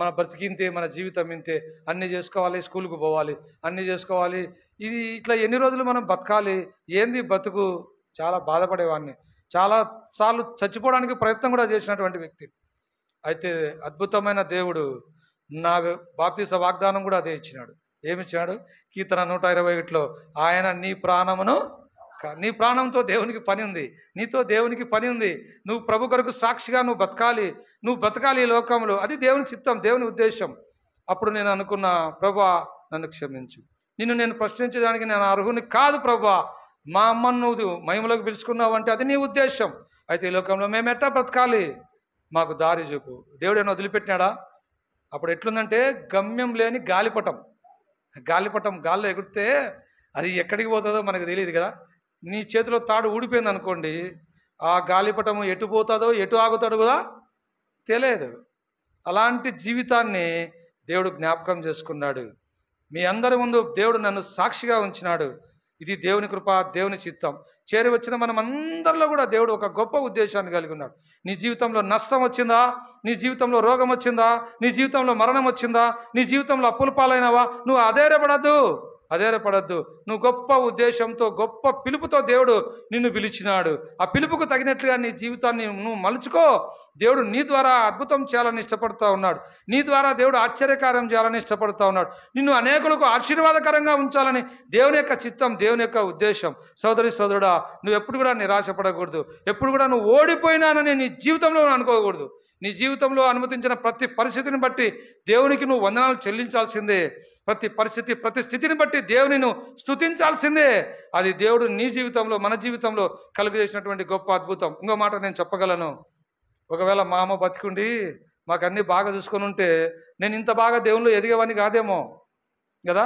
Speaker 1: మన బ్రతికింతే, మన జీవితం ఇంతే, అన్నీ చేసుకోవాలి, స్కూల్కి పోవాలి, అన్నీ చేసుకోవాలి, ఇది ఇట్లా ఎన్ని రోజులు మనం బతకాలి, ఏంది బతుకు? చాలా బాధపడేవాడిని. చాలాసార్లు చచ్చిపోవడానికి ప్రయత్నం కూడా చేసినటువంటి వ్యక్తి. అయితే అద్భుతమైన దేవుడు నా బాప్తీస వాగ్దానం కూడా అదే ఇచ్చినాడు. ఏమిచ్చాడు? కీర్తన 121లో ఆయన నీ ప్రాణంతో దేవునికి పని ఉంది, నీతో దేవునికి పని ఉంది, నువ్వు ప్రభు కొరకు సాక్షిగా నువ్వు బతకాలి ఈ లోకంలో. అది దేవుని చిత్తం, దేవుని ఉద్దేశం. అప్పుడు నేను అనుకున్న, ప్రభా నన్ను క్షమించు, నిన్ను నేను ప్రశ్నించడానికి నేను అర్హుని కాదు ప్రభా, మా అమ్మను నువ్వు మహిమలోకి పిలుచుకున్నావు అంటే అది నీ ఉద్దేశం. అయితే ఈ లోకంలో మేము ఎట్లా బ్రతకాలి, మాకు దారి చూపు. దేవుడు ఏమైనా వదిలిపెట్టినాడా? అప్పుడు ఎట్లుందంటే గమ్యం లేని గాలిపటం గాల్లో ఎగిరితే అది ఎక్కడికి పోతుందో మనకు తెలియదు కదా. నీ చేతిలో తాడు ఊడిపోయింది అనుకోండి, ఆ గాలిపటం ఎటు పోతుందో ఎటు ఆగుతాడో కూడా తెలియదు. అలాంటి జీవితాన్ని దేవుడు జ్ఞాపకం చేసుకున్నాడు. మీ అందరి ముందు దేవుడు నన్ను సాక్షిగా ఉంచినాడు. ఇది దేవుని కృప, దేవుని చిత్తం. చేరి వచ్చిన మనం అందరిలో కూడా దేవుడు ఒక గొప్ప ఉద్దేశాన్ని కలిగి ఉన్నాడు. నీ జీవితంలో నష్టం వచ్చిందా? నీ జీవితంలో రోగం వచ్చిందా? నీ జీవితంలో మరణం వచ్చిందా? నీ జీవితంలో అప్పుల పాలైనవా? నువ్వు అధైర్యపడద్దు. నువ్వు గొప్ప ఉద్దేశంతో, గొప్ప పిలుపుతో దేవుడు నిన్ను పిలిచినాడు. ఆ పిలుపుకు తగినట్లుగా నీ జీవితాన్ని నువ్వు మలుచుకో. దేవుడు నీ ద్వారా అద్భుతం చేయాలని ఇష్టపడుతూ ఉన్నాడు. నీ ద్వారా దేవుడు ఆశ్చర్యకార్యం చేయాలని ఇష్టపడుతూ ఉన్నాడు. నిన్ను అనేకులకు ఆశీర్వాదకరంగా ఉంచాలని దేవుని యొక్క చిత్తం, దేవుని యొక్క ఉద్దేశం. సోదరి సోదరుడా, నువ్వు ఎప్పుడు కూడా నిరాశపడకూడదు. ఎప్పుడు కూడా నువ్వు ఓడిపోయినానని నీ జీవితంలో అనుకోకూడదు. నీ జీవితంలో అనుమతించిన ప్రతి పరిస్థితిని బట్టి దేవునికి నువ్వు వందనాలు చెల్లించాల్సిందే. ప్రతి పరిస్థితి, ప్రతి స్థితిని బట్టి దేవుని నువ్వు స్తుతించాల్సిందే. అది దేవుడు నీ జీవితంలో, మన జీవితంలో కలుగజేసినటువంటి గొప్ప అద్భుతం. ఇంకో మాట నేను చెప్పగలను. ఒకవేళ మా అమ్మ బతికుండి మాకు అన్నీ బాగా చూసుకొని ఉంటే నేను ఇంత బాగా దేవుళ్ళు ఎదిగేవాడిని కాదేమో కదా.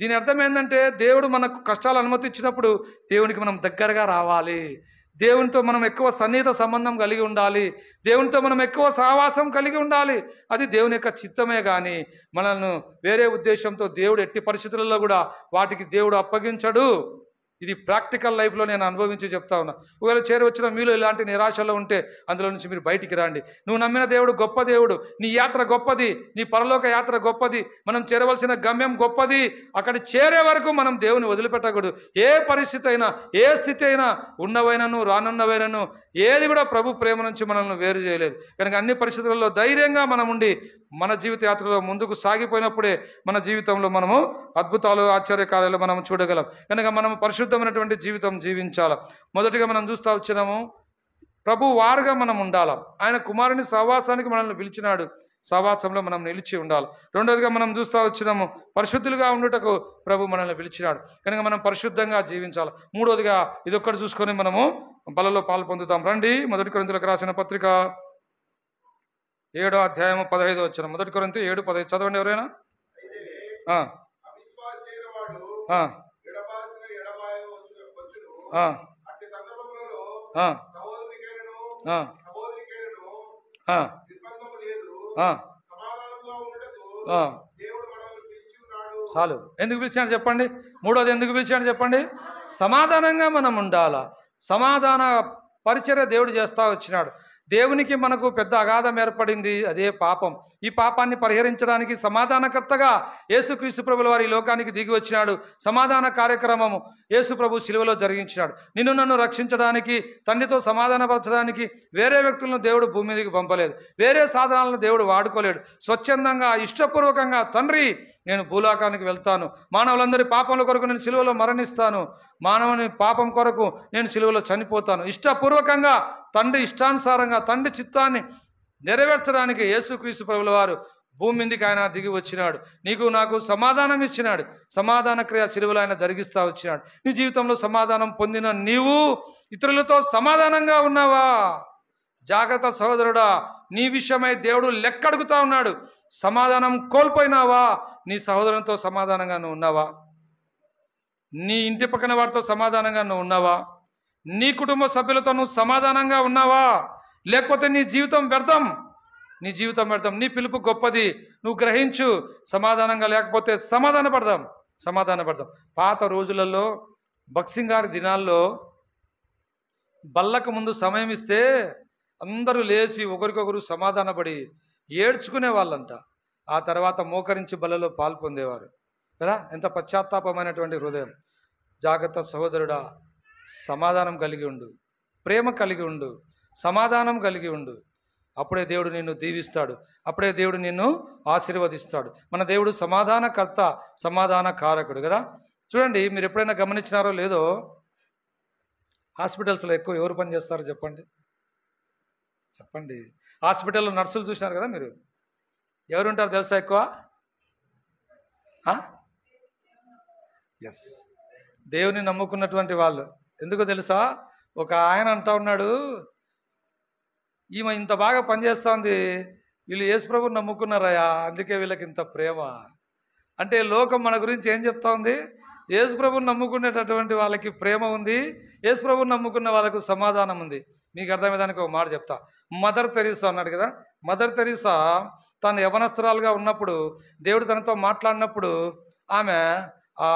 Speaker 1: దీని అర్థం ఏంటంటే దేవుడు మనకు కష్టాలు అనుమతించినప్పుడు దేవునికి మనం దగ్గరగా రావాలి. దేవునితో మనం ఎక్కువ సన్నిహిత సంబంధం కలిగి ఉండాలి. దేవునితో మనం ఎక్కువ సహవాసం కలిగి ఉండాలి. అది దేవుని యొక్క చిత్తమే. కానీ మనల్ని వేరే ఉద్దేశంతో దేవుడు ఎట్టి పరిస్థితులలో కూడా వాటికి దేవుడు అప్పగించడు. ఇది ప్రాక్టికల్ లైఫ్లో నేను అనుభవించి చెప్తా ఉన్నా. ఒకవేళ చేరి వచ్చిన మీలో ఇలాంటి నిరాశలో ఉంటే అందులో నుంచి మీరు బయటికి రండి. నువ్వు నమ్మిన దేవుడు గొప్ప దేవుడు. నీ యాత్ర గొప్పది. నీ పరలోక యాత్ర గొప్పది. మనం చేరవలసిన గమ్యం గొప్పది. అక్కడ చేరే వరకు మనం దేవుని వదిలిపెట్టకూడదు. ఏ పరిస్థితి అయినా, ఏ స్థితి అయినా, ఉన్నవైనను రానున్నవైనను ఏది కూడా ప్రభు ప్రేమ నుంచి మనల్ని వేరు చేయలేదు. కనుక అన్ని పరిస్థితులలో ధైర్యంగా మనం ఉండి మన జీవిత యాత్రలో ముందుకు సాగిపోయినప్పుడే మన జీవితంలో మనము అద్భుతాలు, ఆశ్చర్యకార్యాలు మనం చూడగలం. కనుక మనం పరిశుద్ధమైనటువంటి జీవితం జీవించాలి. మొదటిగా మనం చూస్తూ వచ్చినాము, ప్రభు వారుగా మనం ఉండాలి. ఆయన కుమారుని సహవాసానికి మనల్ని పిలిచినాడు. సహవాసంలో మనం నిలిచి ఉండాలి. రెండోదిగా మనం చూస్తూ వచ్చినాము, పరిశుద్ధులుగా ఉండుటకు ప్రభు మనల్ని పిలిచినాడు. కనుక మనం పరిశుద్ధంగా జీవించాలి. మూడోదిగా ఇదొక్కటి చూసుకొని మనము బలలో పాలు పొందుతాం. రండి, 1 కొరింథీయులకు రాసిన పత్రిక 7వ అధ్యాయము 15వ వచనం. 1 కొరింథీ 7:15 చదవండి ఎవరైనా.
Speaker 2: అవిశ్వాసైన వాడు ఎడబాసిన ఎడబాయను వచ్చును. అట్టి సందర్భములలో సహోదరునికైనను నిర్బంధము లేదు, సమాధానంగా ఉండుటకు దేవుడు మనల్ని పిలిచి ఉన్నాడు.
Speaker 1: చాలు. ఎందుకు పిలిచాడు చెప్పండి? మూడోది ఎందుకు పిలిచాడు చెప్పండి? సమాధానంగా మనం ఉండాలా. సమాధాన పరిచర్య దేవుడు చేస్తా వచ్చినాడు. దేవునికి మనకు పెద్ద అగాధం ఏర్పడింది, అదే పాపం. ఈ పాపాన్ని పరిహరించడానికి సమాధానకర్తగా యేసుక్రీస్తు ప్రభుల వారి లోకానికి దిగి వచ్చినాడు. సమాధాన కార్యక్రమము యేసు ప్రభు శిలువలో జరిగించినాడు. నిన్ను నన్ను రక్షించడానికి, తండ్రితో సమాధానపరచడానికి వేరే వ్యక్తులను దేవుడు భూమి మీదకి పంపలేదు. వేరే సాధనాలను దేవుడు వాడుకోలేడు. స్వచ్ఛందంగా, ఇష్టపూర్వకంగా, తండ్రి నేను భూలోకానికి వెళ్తాను, మానవులందరి పాపముల కొరకు నేను శిలువలో మరణిస్తాను, మానవుని పాపం కొరకు నేను శిలువలో చనిపోతాను, ఇష్టపూర్వకంగా తండ్రి ఇష్టానుసారంగా తండ్రి చిత్తాన్ని నెరవేర్చడానికి యేసుక్రీస్తు ప్రభుల వారు భూమి మీదకి ఆయన దిగి వచ్చినాడు. నీకు నాకు సమాధానం ఇచ్చినాడు. సమాధాన క్రియ శిలువలో ఆయన జరిగిస్తా వచ్చినాడు. నీ జీవితంలో సమాధానం పొందిన నీవు ఇతరులతో సమాధానంగా ఉన్నావా? జాగ్రత్త సహోదరుడా, నీ విషయమై దేవుడు లెక్కడుగుతా ఉన్నాడు. సమాధానం కోల్పోయినావా? నీ సహోదరునితో సమాధానంగా నువ్వు ఉన్నావా? నీ ఇంటి పక్కన వారితో సమాధానంగా నువ్వు ఉన్నావా? నీ కుటుంబ సభ్యులతో నువ్వు సమాధానంగా ఉన్నావా? లేకపోతే నీ జీవితం వ్యర్థం. నీ జీవితం వ్యర్థం. నీ పిలుపు గొప్పది, నువ్వు గ్రహించు. సమాధానంగా లేకపోతే సమాధాన పడదాం. పాత రోజులలో బక్సింగ్ గారి దినాల్లో బల్లకు ముందు సమయం ఇస్తే అందరూ లేచి ఒకరికొకరు సమాధానపడి ఏడ్చుకునే వాళ్ళంట. ఆ తర్వాత మోకరించి బలలో పాలు పొందేవారు కదా. ఎంత పశ్చాత్తాపమైనటువంటి హృదయం. జాగ్రత్త సహోదరుడా, సమాధానం కలిగి ఉండు, ప్రేమ కలిగి ఉండు, సమాధానం కలిగి ఉండు. అప్పుడే దేవుడు నిన్ను దీవిస్తాడు. అప్పుడే దేవుడు నిన్ను ఆశీర్వదిస్తాడు. మన దేవుడు సమాధానకర్త, సమాధాన కారకుడు కదా. చూడండి, మీరు ఎప్పుడైనా గమనించినారో లేదో, హాస్పిటల్స్లో ఎక్కువ ఎవరు పని చేస్తారో చెప్పండి. హాస్పిటల్లో నర్సులు చూసినారు కదా మీరు. ఎవరు ఉంటారు తెలుసా ఎక్కువ? ఎస్, దేవుని నమ్ముకున్నటువంటి వాళ్ళు. ఎందుకో తెలుసా? ఒక ఆయన అంటా ఉన్నాడు, ఈమె ఇంత బాగా పనిచేస్తోంది, వీళ్ళు యేసుప్రభుని నమ్ముకున్నారయ్యా, అందుకే వీళ్ళకి ఇంత ప్రేమ. అంటే లోకం మన గురించి ఏం చెప్తా ఉంది? యేసుప్రభుని నమ్ముకునేటటువంటి వాళ్ళకి ప్రేమ ఉంది, యేసుప్రభుని నమ్ముకున్న వాళ్ళకు సమాధానం ఉంది. మీకు అర్థమయ్యేదానికి ఒక మాట చెప్తా. మదర్ తెరీసా అన్నాడు కదా. మదర్ తెరీసా తను యవనస్తురాలుగా ఉన్నప్పుడు దేవుడు తనతో మాట్లాడినప్పుడు ఆమె ఆ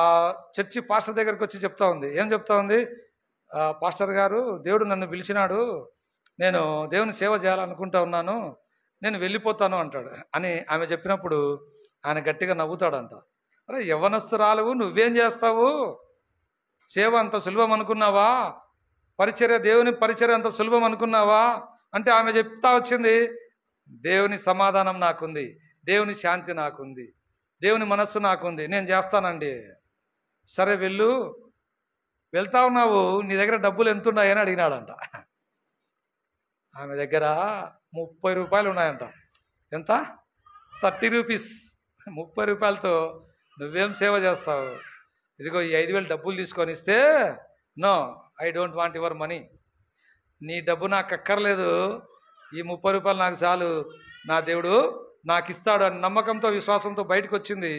Speaker 1: చర్చి పాస్టర్ దగ్గరికి వచ్చి చెప్తా ఉంది. ఏం చెప్తా ఉంది? పాస్టర్ గారు, దేవుడు నన్ను పిలిచినాడు, నేను దేవుని సేవ చేయాలనుకుంటా ఉన్నాను, నేను వెళ్ళిపోతాను అంటాడు అని ఆమె చెప్పినప్పుడు ఆయన గట్టిగా నవ్వుతాడంట. అరే యవ్వనస్తురాలు, నువ్వేం చేస్తావు? సేవ అంత సులభం అనుకున్నావా? పరిచర్య, దేవుని పరిచర్య అంత సులభం అనుకున్నావా అంటే ఆమె చెప్తా వచ్చింది, దేవుని సమాధానం నాకుంది, దేవుని శాంతి నాకుంది, దేవుని మనస్సు నాకుంది, నేను చేస్తానండి. సరే వెళ్ళు, వెళ్తా ఉన్నావు, నీ దగ్గర డబ్బులు ఎంత ఉన్నాయని అడిగినాడంట. ఆమె దగ్గర 30 రూపాయలు ఉన్నాయంట. ఎంత? 30 రూపీస్. 30 రూపాయలతో నువ్వేం సేవ చేస్తావు? ఇదిగో ఈ 5,000 డబ్బులు తీసుకొని ఇస్తే, no, I don't want your money, నీ డబ్బు నాకు అక్కర్లేదు, ఈ 30 రూపాయలు నాకు చాలు, నా దేవుడు నాకు ఇస్తాడు అని నమ్మకంతో, విశ్వాసంతో బయటకు వచ్చింది.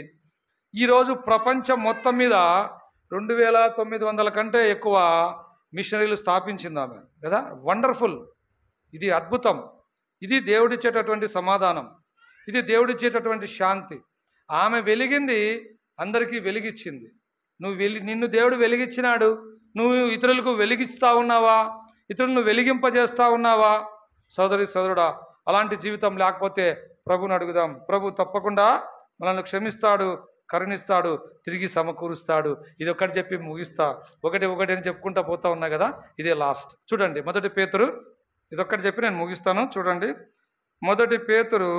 Speaker 1: ఈరోజు ప్రపంచం మొత్తం మీద 2,900 కంటే ఎక్కువ మిషనరీలు స్థాపించింది ఆమె కదా. వండర్ఫుల్, ఇది అద్భుతం, ఇది దేవుడిచ్చేటటువంటి సమాధానం, ఇది దేవుడిచ్చేటటువంటి శాంతి. ఆమె వెలిగింది, అందరికీ వెలిగిచ్చింది. నిన్ను దేవుడు వెలిగించినాడు, నువ్వు ఇతరులకు వెలిగిస్తూ ఉన్నావా? ఇతరులను వెలిగింపజేస్తూ ఉన్నావా? సోదరి సోదరుడా, అలాంటి జీవితం లేకపోతే ప్రభుని అడుగుదాం. ప్రభు తప్పకుండా మనల్ని క్షమిస్తాడు, కరుణిస్తాడు, తిరిగి సమకూరుస్తాడు. ఇది ఒక్కటి చెప్పి ముగిస్తా. ఒకటి అని చెప్పుకుంటా పోతా ఉన్నా కదా, ఇదే లాస్ట్. చూడండి, 1 పేతురు, ఇదొక్కటి చెప్పి నేను ముగిస్తాను. చూడండి, 1 పేతురు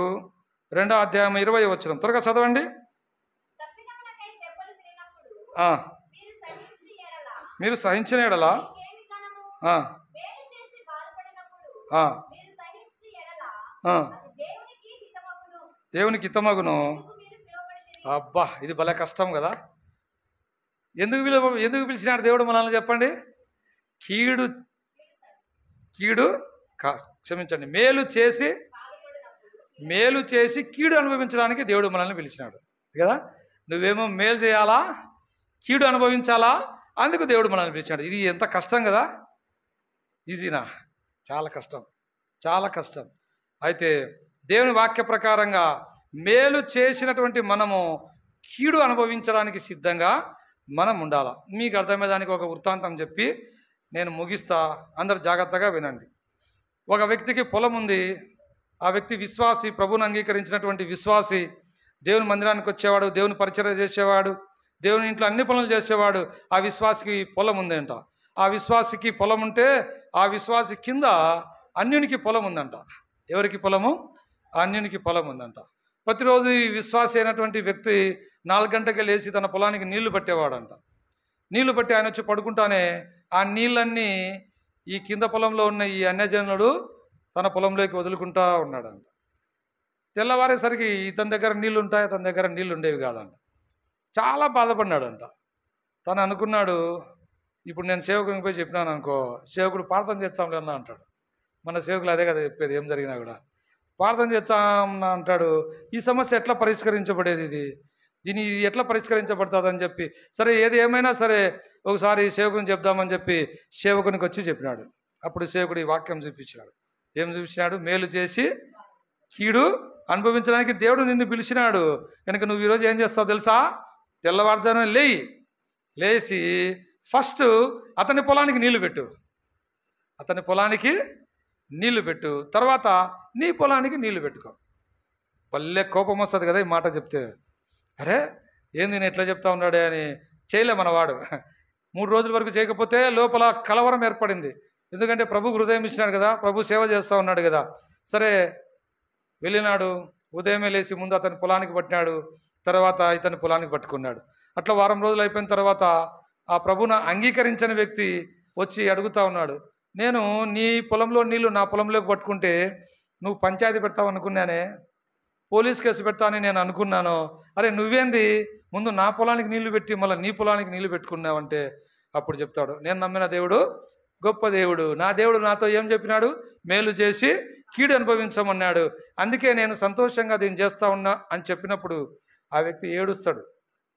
Speaker 1: 2వ అధ్యాయం 20వ వచనం, త్వరగా చదవండి. మీరు సహించిన ఎడల దేవునికి హితమగును. అబ్బా, ఇది భలే కష్టం కదా. ఎందుకు పిలిచినాడు దేవుడు మనల్ని చెప్పండి? క్షమించండి, మేలు చేసి కీడు అనుభవించడానికి దేవుడు మనల్ని పిలిచినాడు కదా. నువ్వేమో మేలు చేయాలా, కీడు అనుభవించాలా, అందుకు దేవుడు మనల్ని పిలిచినాడు. ఇది ఎంత కష్టం కదా. ఈజీనా? చాలా కష్టం, చాలా కష్టం. అయితే దేవుని వాక్య ప్రకారంగా మేలు చేసినటువంటి మనము కీడు అనుభవించడానికి సిద్ధంగా మనం ఉండాల. మీకు అర్థమయ్యేదానికి ఒక వృత్తాంతం చెప్పి నేను ముగిస్తా, అందరు జాగ్రత్తగా వినండి. ఒక వ్యక్తికి పొలం ఉంది. ఆ వ్యక్తి విశ్వాసి, ప్రభువుని అంగీకరించినటువంటి విశ్వాసి, దేవుని మందిరానికి వచ్చేవాడు, దేవుని పరిచర్య చేసేవాడు, దేవుని ఇంట్లో అన్ని పనులు చేసేవాడు. ఆ విశ్వాసికి పొలం ఉందంట. ఆ విశ్వాసికి పొలం ఉంటే ఆ విశ్వాసి కింద అన్యునికి పొలం ఉందంట. ఎవరికి పొలము? అన్యునికి పొలం ఉందంట. ప్రతిరోజు ఈ విశ్వాసి అయినటువంటి వ్యక్తి 4 గంటలకి లేచి తన పొలానికి నీళ్లు పట్టేవాడంట. నీళ్లు పట్టి ఆయన వచ్చి పడుకుంటానే ఆ నీళ్ళన్నీ ఈ కింద పొలంలో ఉన్న ఈ అన్యజనుడు తన పొలంలోకి వదులుకుంటా ఉన్నాడంట. తెల్లవారేసరికి ఇతని దగ్గర నీళ్లు ఉంటాయి, అతని దగ్గర నీళ్లు ఉండేవి కాదంట. చాలా బాధపడినాడంట. తను అనుకున్నాడు, ఇప్పుడు నేను సేవకునికి పోయి చెప్పినాను అనుకో, సేవకుడు ప్రార్థన చేస్తాంలే అన్నా అంటాడు. మన సేవకులు అదే కదా చెప్పేది, ఏం జరిగినా కూడా ప్రార్థన చేస్తామన్నా అంటాడు. ఈ సమస్య ఎట్లా పరిష్కరించబడేది, దీన్ని ఎట్లా పరిష్కరించబడుతుంది అని చెప్పి, సరే ఏది ఏమైనా సరే ఒకసారి సేవకుని చెప్దామని చెప్పి సేవకునికి వచ్చి చెప్పినాడు. అప్పుడు సేవకుడు ఈ వాక్యం చూపించినాడు. ఏం చూపించినాడు? మేలు చేసి కీడు అనుభవించడానికి దేవుడు నిన్ను పిలిచినాడు కనుక నువ్వు ఈరోజు ఏం చేస్తావు తెలుసా? తెల్లవారుజామున లేచి ఫస్ట్ అతని పొలానికి నీళ్లు పెట్టు, అతని పొలానికి నీళ్లు పెట్టు, తర్వాత నీ పొలానికి నీళ్లు పెట్టుకో. పల్లె కోపం వస్తుంది కదా ఈ మాట చెప్తే. అరే ఏంది నేను ఎట్లా చెప్తా ఉన్నాడే అని చేయలే మనవాడు. 3 రోజుల వరకు చేయకపోతే లోపల కలవరం ఏర్పడింది. ఎందుకంటే ప్రభు హృదయం ఇచ్చినాడు కదా, ప్రభు సేవ చేస్తూ ఉన్నాడు కదా. సరే వెళ్ళినాడు, ఉదయమే లేచి ముందు అతని పొలానికి పట్టినాడు, తర్వాత ఇతని పొలానికి పట్టుకున్నాడు. అట్లా వారం రోజులు అయిపోయిన తర్వాత ఆ ప్రభును అంగీకరించని వ్యక్తి వచ్చి అడుగుతా ఉన్నాడు, నేను నీ పొలంలో నీళ్లు నా పొలంలోకి పట్టుకుంటే నువ్వు పంచాయతీ పెడతావు అనుకున్నానే, పోలీస్ కేసు పెడతానని నేను అనుకున్నాను. అరే నువ్వేంది ముందు నా పొలానికి నీళ్లు పెట్టి మళ్ళీ నీ పొలానికి నీళ్లు పెట్టుకున్నావంటే అప్పుడు చెప్తాడు, నేను నమ్మిన దేవుడు గొప్ప దేవుడు, నా దేవుడు నాతో ఏం చెప్పినాడు? మేలు చేసి కీడు అనుభవించమన్నాడు, అందుకే నేను సంతోషంగా దీన్ని చేస్తా ఉన్నా అని చెప్పినప్పుడు ఆ వ్యక్తి ఏడుస్తాడు.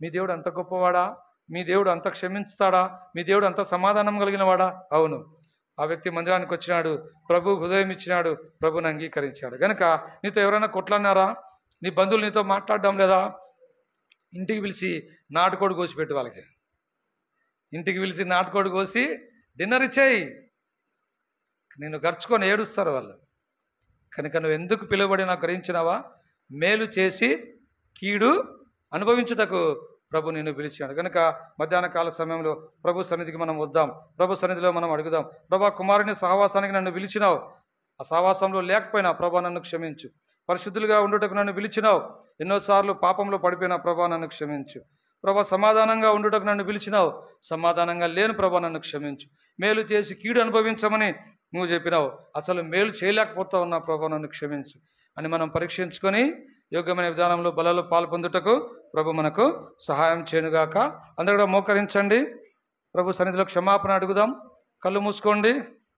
Speaker 1: మీ దేవుడు అంత గొప్పవాడా? మీ దేవుడు అంత క్షమించుతాడా? మీ దేవుడు అంత సమాధానం కలిగిన వాడా? అవును. ఆ వ్యక్తి మందిరానికి వచ్చినాడు, ప్రభు హృదయం ఇచ్చినాడు, ప్రభుని అంగీకరించాడు. కనుక నీతో ఎవరైనా కొట్లాడినారా? నీ బంధువులు నీతో మాట్లాడడం లేదా? ఇంటికి పిలిచి నాటుకోడి కోసి పెట్టు వాళ్ళకి. ఇంటికి పిలిచి నాటుకోడి కోసి డిన్నర్ ఇచ్చేయి. నిన్ను గర్చుకొని ఏడుస్తారు వాళ్ళు. కనుక నువ్వు ఎందుకు పిలువబడి నాకు గ్రహించినావా? మేలు చేసి కీడు అనుభవించుటకు ప్రభు నిన్ను పిలిచాడు. కనుక మధ్యాహ్న కాల సమయంలో ప్రభు సన్నిధికి మనం వద్దాం. ప్రభు సన్నిధిలో మనం అడుగుదాం, ప్రభా కుమారుని సహవాసానికి నన్ను పిలిచినావు, ఆ సహవాసంలో లేకపోయినా ప్రభా నన్ను క్షమించు. పరిశుద్ధులుగా ఉండుటకు నన్ను పిలిచినావు, ఎన్నోసార్లు పాపంలో పడిపోయినా ప్రభా నన్ను క్షమించు. ప్రభా సమాధానంగా ఉండుటకు నన్ను పిలిచినావు, సమాధానంగా లేని ప్రభా నన్ను క్షమించు. మేలు చేసి కీడు అనుభవించమని నువ్వు చెప్పినావు, అసలు మేలు చేయలేకపోతా ఉన్నా ప్రభా నన్ను క్షమించు అని మనం పరీక్షించుకొని యోగ్యమైన విధానంలో బలలో పాల్పొందుటకు ప్రభు మనకు సహాయం చేయనుగాక. అందరూ కూడా మోకరించండి, ప్రభు సన్నిధిలో క్షమాపణ అడుగుదాం. కళ్ళు మూసుకోండి.